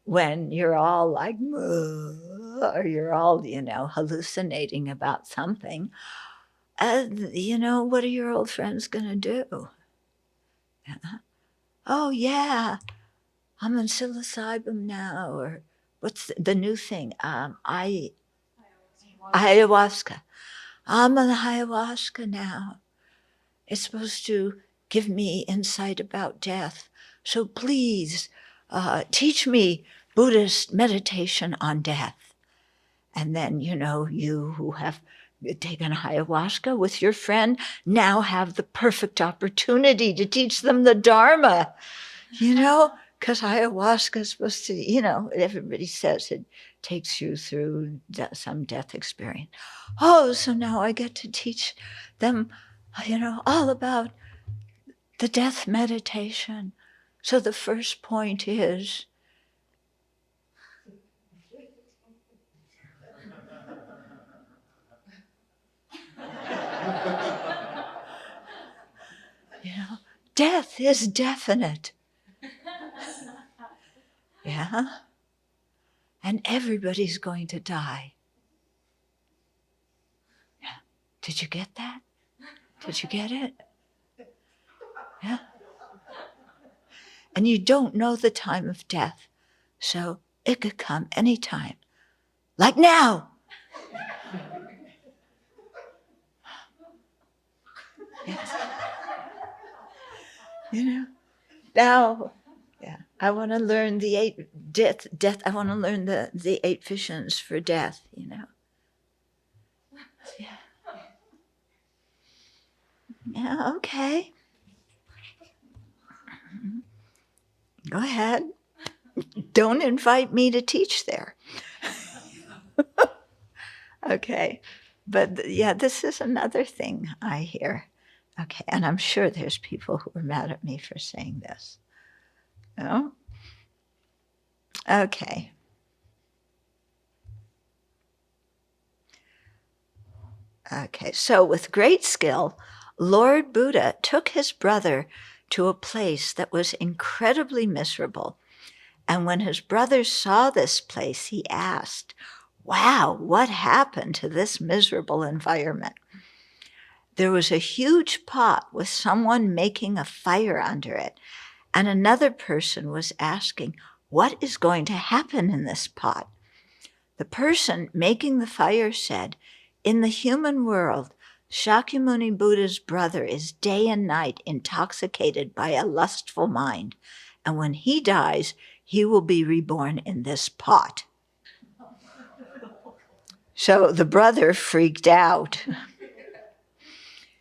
when you're all like, or you're all, hallucinating about something, what are your old friends going to do? Oh, yeah, I'm on psilocybin now, or what's the new thing? Ayahuasca. I'm on ayahuasca now. It's supposed to give me insight about death. So please teach me Buddhist meditation on death. And then, you who have taken ayahuasca with your friend now have the perfect opportunity to teach them the Dharma, because ayahuasca is supposed to, everybody says it takes you through some death experience. Oh, so now I get to teach them, all about the death meditation. So the first point is, death is definite. Yeah? And everybody's going to die. Yeah. Did you get that? Did you get it? Yeah? And you don't know the time of death, so it could come anytime. Like now. Yes. Now, I want to learn the 8 death. I want to learn the 8 visions for death, Yeah. Yeah, okay. Go ahead. Don't invite me to teach there. Okay. But this is another thing I hear. Okay. And I'm sure there's people who are mad at me for saying this. No? Okay. Okay. So with great skill, Lord Buddha took his brother to a place that was incredibly miserable. And when his brother saw this place, he asked, wow, what happened to this miserable environment? There was a huge pot with someone making a fire under it, and another person was asking, what is going to happen in this pot? The person making the fire said, in the human world, Shakyamuni Buddha's brother is day and night intoxicated by a lustful mind, and when he dies, he will be reborn in this pot. So the brother freaked out.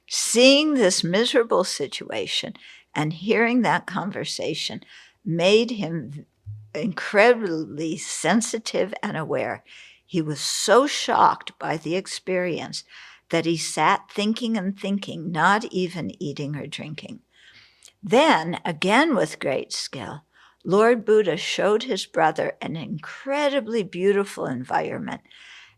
Seeing this miserable situation and hearing that conversation made him incredibly sensitive and aware. He was so shocked by the experience that he sat thinking and thinking, not even eating or drinking. Then, again with great skill, Lord Buddha showed his brother an incredibly beautiful environment,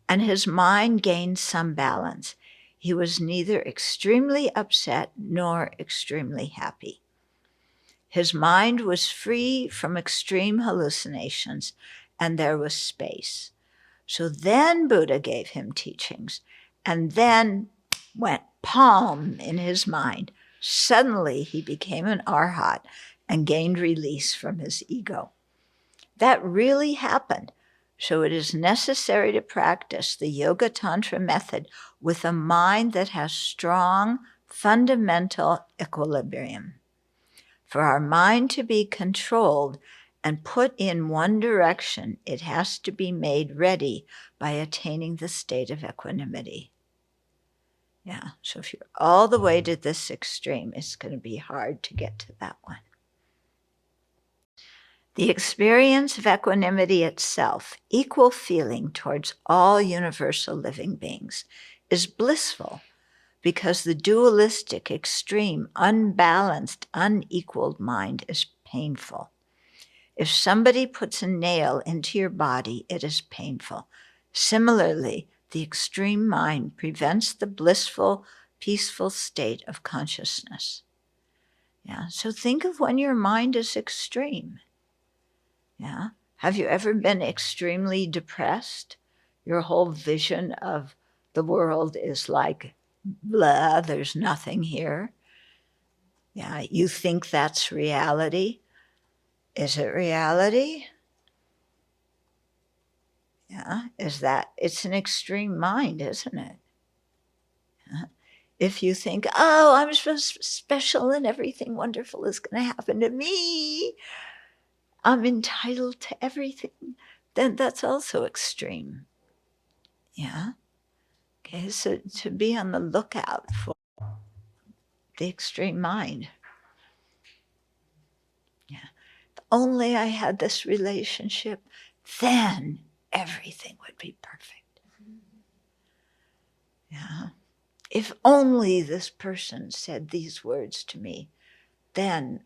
and his mind gained some balance. He was neither extremely upset nor extremely happy. His mind was free from extreme hallucinations, and there was space. So then Buddha gave him teachings, and then went palm in his mind. Suddenly he became an arhat and gained release from his ego. That really happened. So it is necessary to practice the Yoga Tantra method with a mind that has strong, fundamental equilibrium. For our mind to be controlled and put in one direction, it has to be made ready by attaining the state of equanimity. Yeah, so if you're all the way to this extreme, it's going to be hard to get to that one. The experience of equanimity itself, equal feeling towards all universal living beings, is blissful because the dualistic, extreme, unbalanced, unequaled mind is painful. If somebody puts a nail into your body, it is painful. Similarly, the extreme mind prevents the blissful, peaceful state of consciousness. Yeah, so think of when your mind is extreme. Yeah. Have you ever been extremely depressed? Your whole vision of the world is like, blah, there's nothing here. Yeah, you think that's reality. Is it reality? Yeah, it's an extreme mind, isn't it? Yeah. If you think, oh, I'm so special and everything wonderful is going to happen to me, I'm entitled to everything, then that's also extreme. Yeah. Okay, so to be on the lookout for the extreme mind. Yeah. If only I had this relationship, then everything would be perfect. Yeah. If only this person said these words to me, then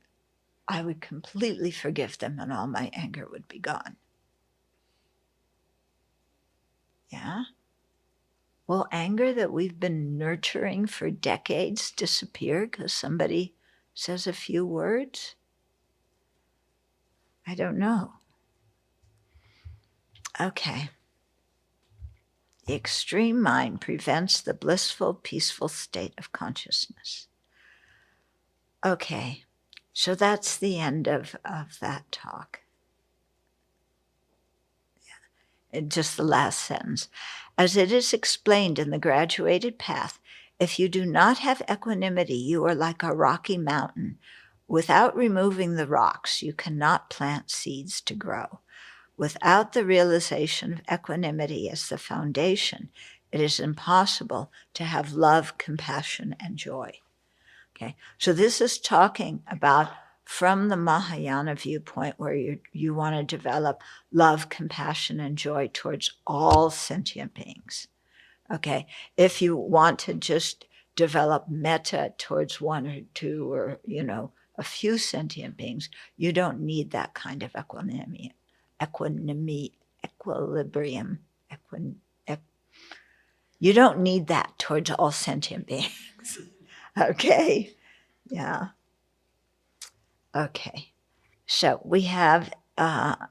I would completely forgive them and all my anger would be gone. Yeah. Will anger that we've been nurturing for decades disappear because somebody says a few words? I don't know. Okay. The extreme mind prevents the blissful, peaceful state of consciousness. Okay, so that's the end of that talk. Just the last sentence. As it is explained in the graduated path, if you do not have equanimity, you are like a rocky mountain. Without removing the rocks, you cannot plant seeds to grow. Without the realization of equanimity as the foundation, it is impossible to have love, compassion, and joy. Okay, so this is talking about from the Mahayana viewpoint where you want to develop love, compassion, and joy towards all sentient beings. Okay, if you want to just develop metta towards one or two or, a few sentient beings, you don't need that kind of equilibrium. You don't need that towards all sentient beings. Okay, yeah. Okay, so we have a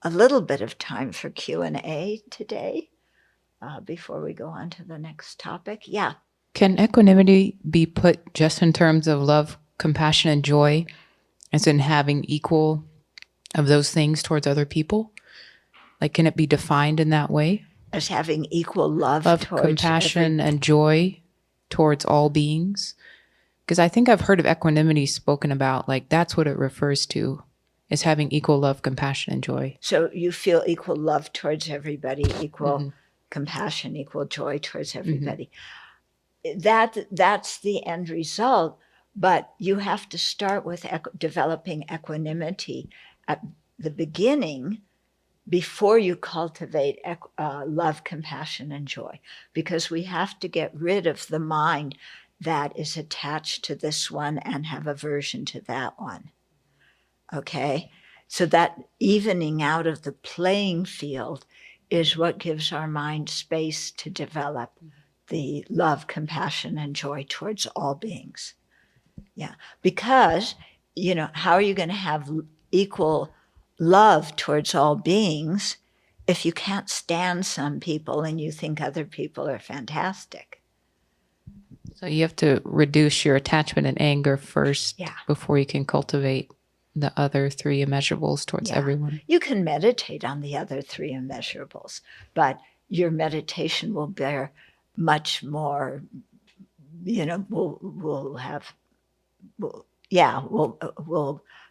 little bit of time for Q&A today before we go on to the next topic. Yeah. Can equanimity be put just in terms of love, compassion, and joy, as in having equal of those things towards other people? Like, can it be defined in that way? As having equal love towards compassion, and joy towards all beings? Because I think I've heard of equanimity spoken about, like that's what it refers to, is having equal love, compassion, and joy. So you feel equal love towards everybody, equal compassion, equal joy towards everybody. That's the end result, but you have to start with developing equanimity at the beginning before you cultivate love, compassion, and joy, because we have to get rid of the mind that is attached to this one and have aversion to that one. Okay? So that evening out of the playing field is what gives our mind space to develop the love, compassion, and joy towards all beings. Yeah, because, how are you going to have equal love towards all beings if you can't stand some people and you think other people are fantastic? So you have to reduce your attachment and anger first Yeah. before you can cultivate the other three immeasurables towards everyone. You can meditate on the other three immeasurables, but your meditation will bear much more, will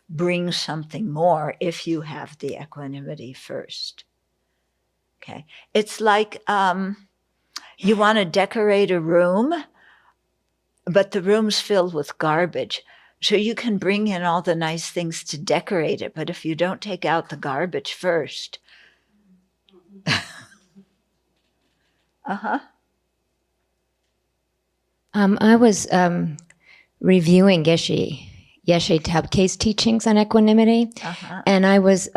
bring something more if you have the equanimity first. Okay. It's like you want to decorate a room, but the room's filled with garbage. So you can bring in all the nice things to decorate it, but if you don't take out the garbage first. I was reviewing Yeshe Tabke's teachings on equanimity, and I was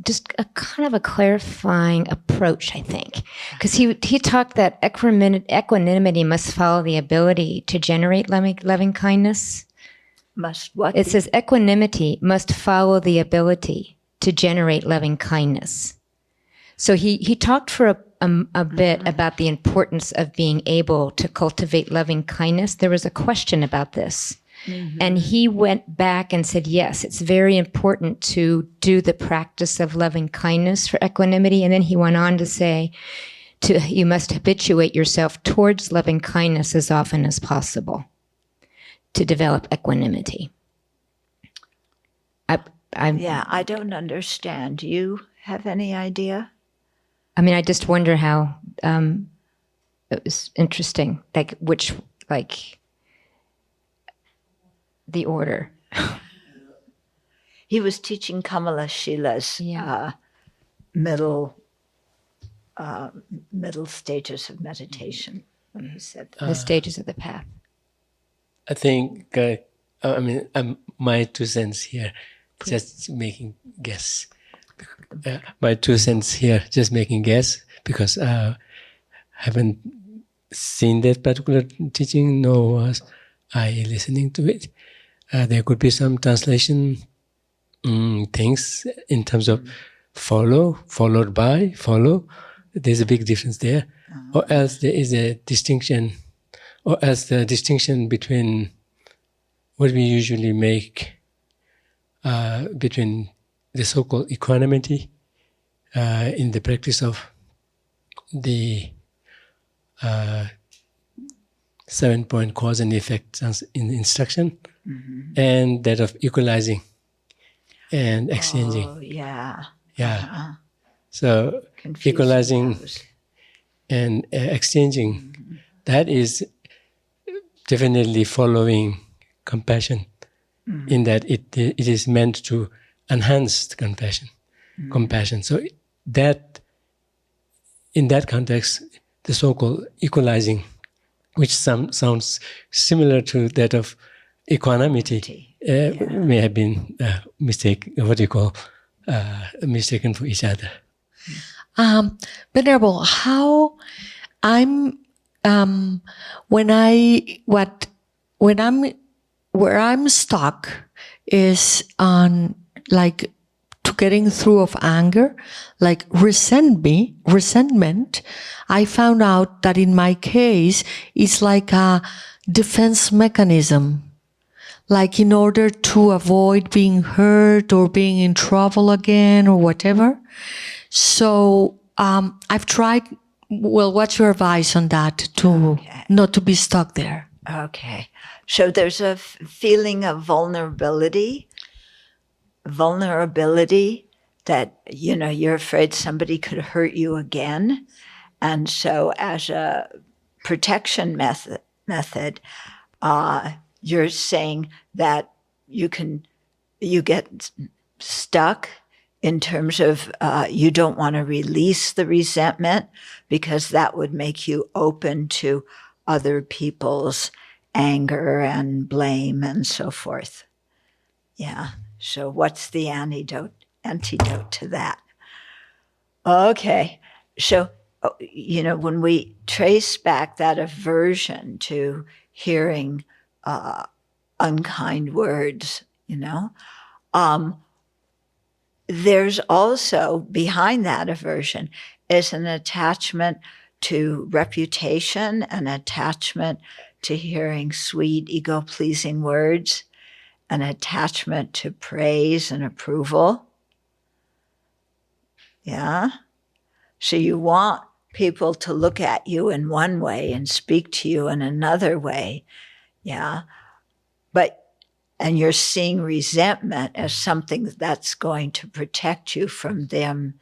just a kind of a clarifying approach, I think, because he talked that equanimity must follow the ability to generate loving kindness. Must what? It says equanimity must follow the ability to generate loving kindness. So he talked for a bit about the importance of being able to cultivate loving kindness. There was a question about this. And he went back and said, yes, it's very important to do the practice of loving kindness for equanimity. And then he went on to say, you must habituate yourself towards loving kindness as often as possible to develop equanimity. I don't understand. Do you have any idea? I mean, I just wonder how it was interesting, the order. He was teaching Kamala Shila's middle stages of meditation when he said that. The stages of the path. I think, my 2 cents here, just making guess. My 2 cents here, just making guess, because I haven't seen that particular teaching, nor was I listening to it. There could be some translation things in terms of followed by, follow. There's a big difference there. Or else there is a distinction, or else the distinction between what we usually make between the so-called equanimity in the practice of the 7-point cause and effect in instruction, and that of equalizing and exchanging. Oh, yeah. Yeah. So Confusing equalizing those. and exchanging, that is definitely following compassion, in that it is meant to enhance the compassion. So that, in that context, the so-called equalizing, which sounds similar to that of equanimity, may have been mistaken for each other. Venerable, how where I'm stuck is on to getting through of anger, like resentment. I found out that in my case, it's like a defense mechanism. Like in order to avoid being hurt or being in trouble again or whatever. So I've tried, what's your advice on that not to be stuck there? Okay. So there's a feeling of vulnerability that, you're afraid somebody could hurt you again. And so as a protection method, you're saying that you get stuck in terms of you don't want to release the resentment because that would make you open to other people's anger and blame and so forth. Yeah. So what's the antidote to that? Okay. So when we trace back that aversion to hearing unkind words, there's also behind that aversion is an attachment to reputation, an attachment to hearing sweet, ego-pleasing words, an attachment to praise and approval. Yeah. So you want people to look at you in one way and speak to you in another way. Yeah. And you're seeing resentment as something that's going to protect you from them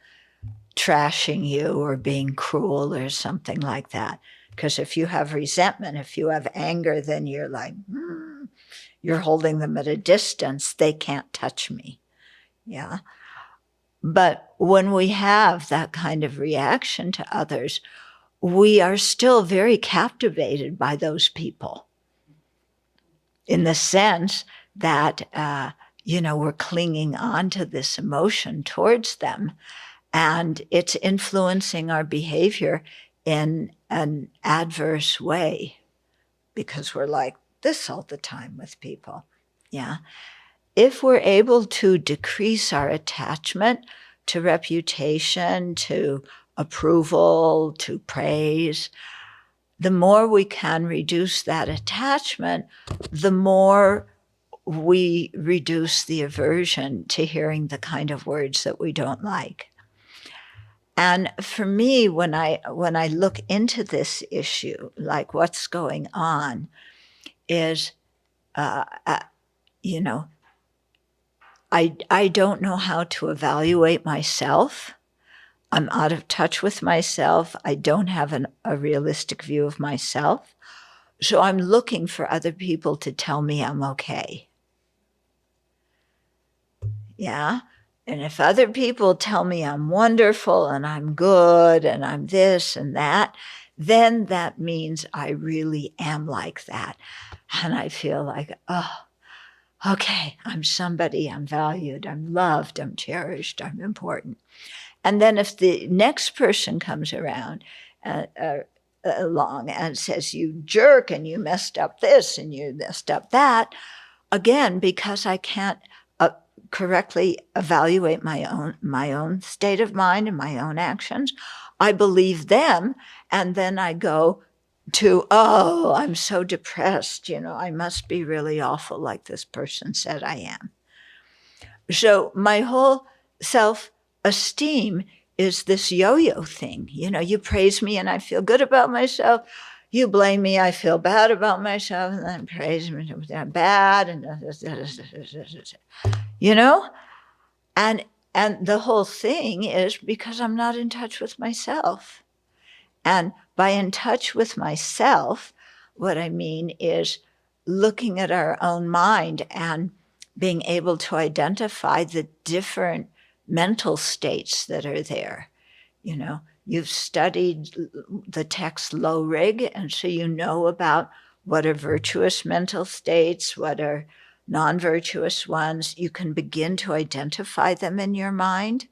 trashing you or being cruel or something like that. Because if you have resentment, if you have anger, then you're like, you're holding them at a distance. They can't touch me. Yeah. But when we have that kind of reaction to others, we are still very captivated by those people in the sense that, we're clinging on to this emotion towards them, and it's influencing our behavior in an adverse way because we're like this all the time with people. Yeah. If we're able to decrease our attachment to reputation, to approval, to praise, the more we can reduce that attachment, the more we reduce the aversion to hearing the kind of words that we don't like. And for me, when I look into this issue, like what's going on is, I don't know how to evaluate myself. I'm out of touch with myself. I don't have a realistic view of myself. So I'm looking for other people to tell me I'm okay. Yeah. And if other people tell me I'm wonderful and I'm good and I'm this and that, then that means I really am like that. And I feel like, okay, I'm somebody, I'm valued, I'm loved, I'm cherished, I'm important. And then if the next person comes around along and says, you jerk, and you messed up this and you messed up that, again, because I can't correctly evaluate my own state of mind and my own actions, I believe them, and then I go to, I'm so depressed, I must be really awful like this person said I am. So my whole self-esteem is this yo-yo thing. You praise me and I feel good about myself. You blame me, I feel bad about myself, and then praise me, I'm bad, and And the whole thing is because I'm not in touch with myself. And by in touch with myself, what I mean is looking at our own mind and being able to identify the different mental states that are there. You've studied the text Low Rig, and so you know about what are virtuous mental states, what are non-virtuous ones. You can begin to identify them in your mind,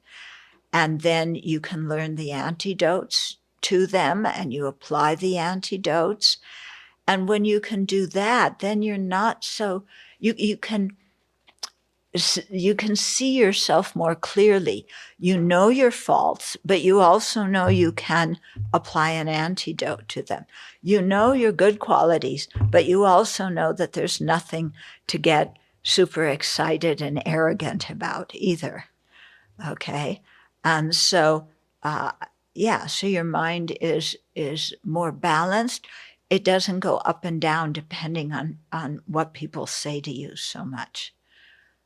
and then you can learn the antidotes to them, and you apply the antidotes. And when you can do that, then you're not so, you can see yourself more clearly. You know your faults, but you also know you can apply an antidote to them. You know your good qualities, but you also know that there's nothing to get super excited and arrogant about either. Okay? And so, so your mind is more balanced. It doesn't go up and down depending on what people say to you so much.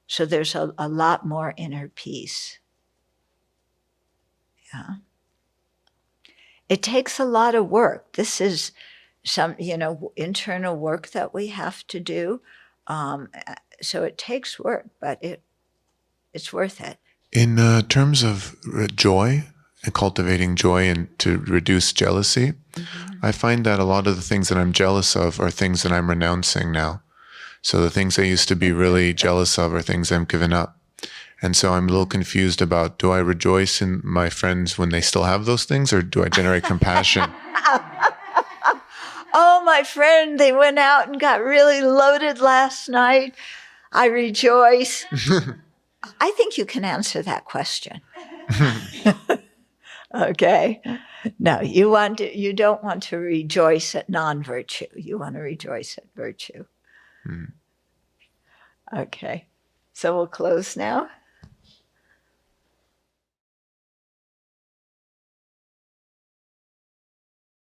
So there's a lot more inner peace. Yeah. It takes a lot of work. This is some, internal work that we have to do. So it takes work, but it's worth it. In terms of joy and cultivating joy and to reduce jealousy, I find that a lot of the things that I'm jealous of are things that I'm renouncing now. So the things I used to be really jealous of are things I'm given up. And so I'm a little confused about, do I rejoice in my friends when they still have those things, or do I generate compassion? Oh, my friend, they went out and got really loaded last night. I rejoice. I think you can answer that question. Okay. No, you don't want to rejoice at non-virtue. You want to rejoice at virtue. Okay. So we'll close now.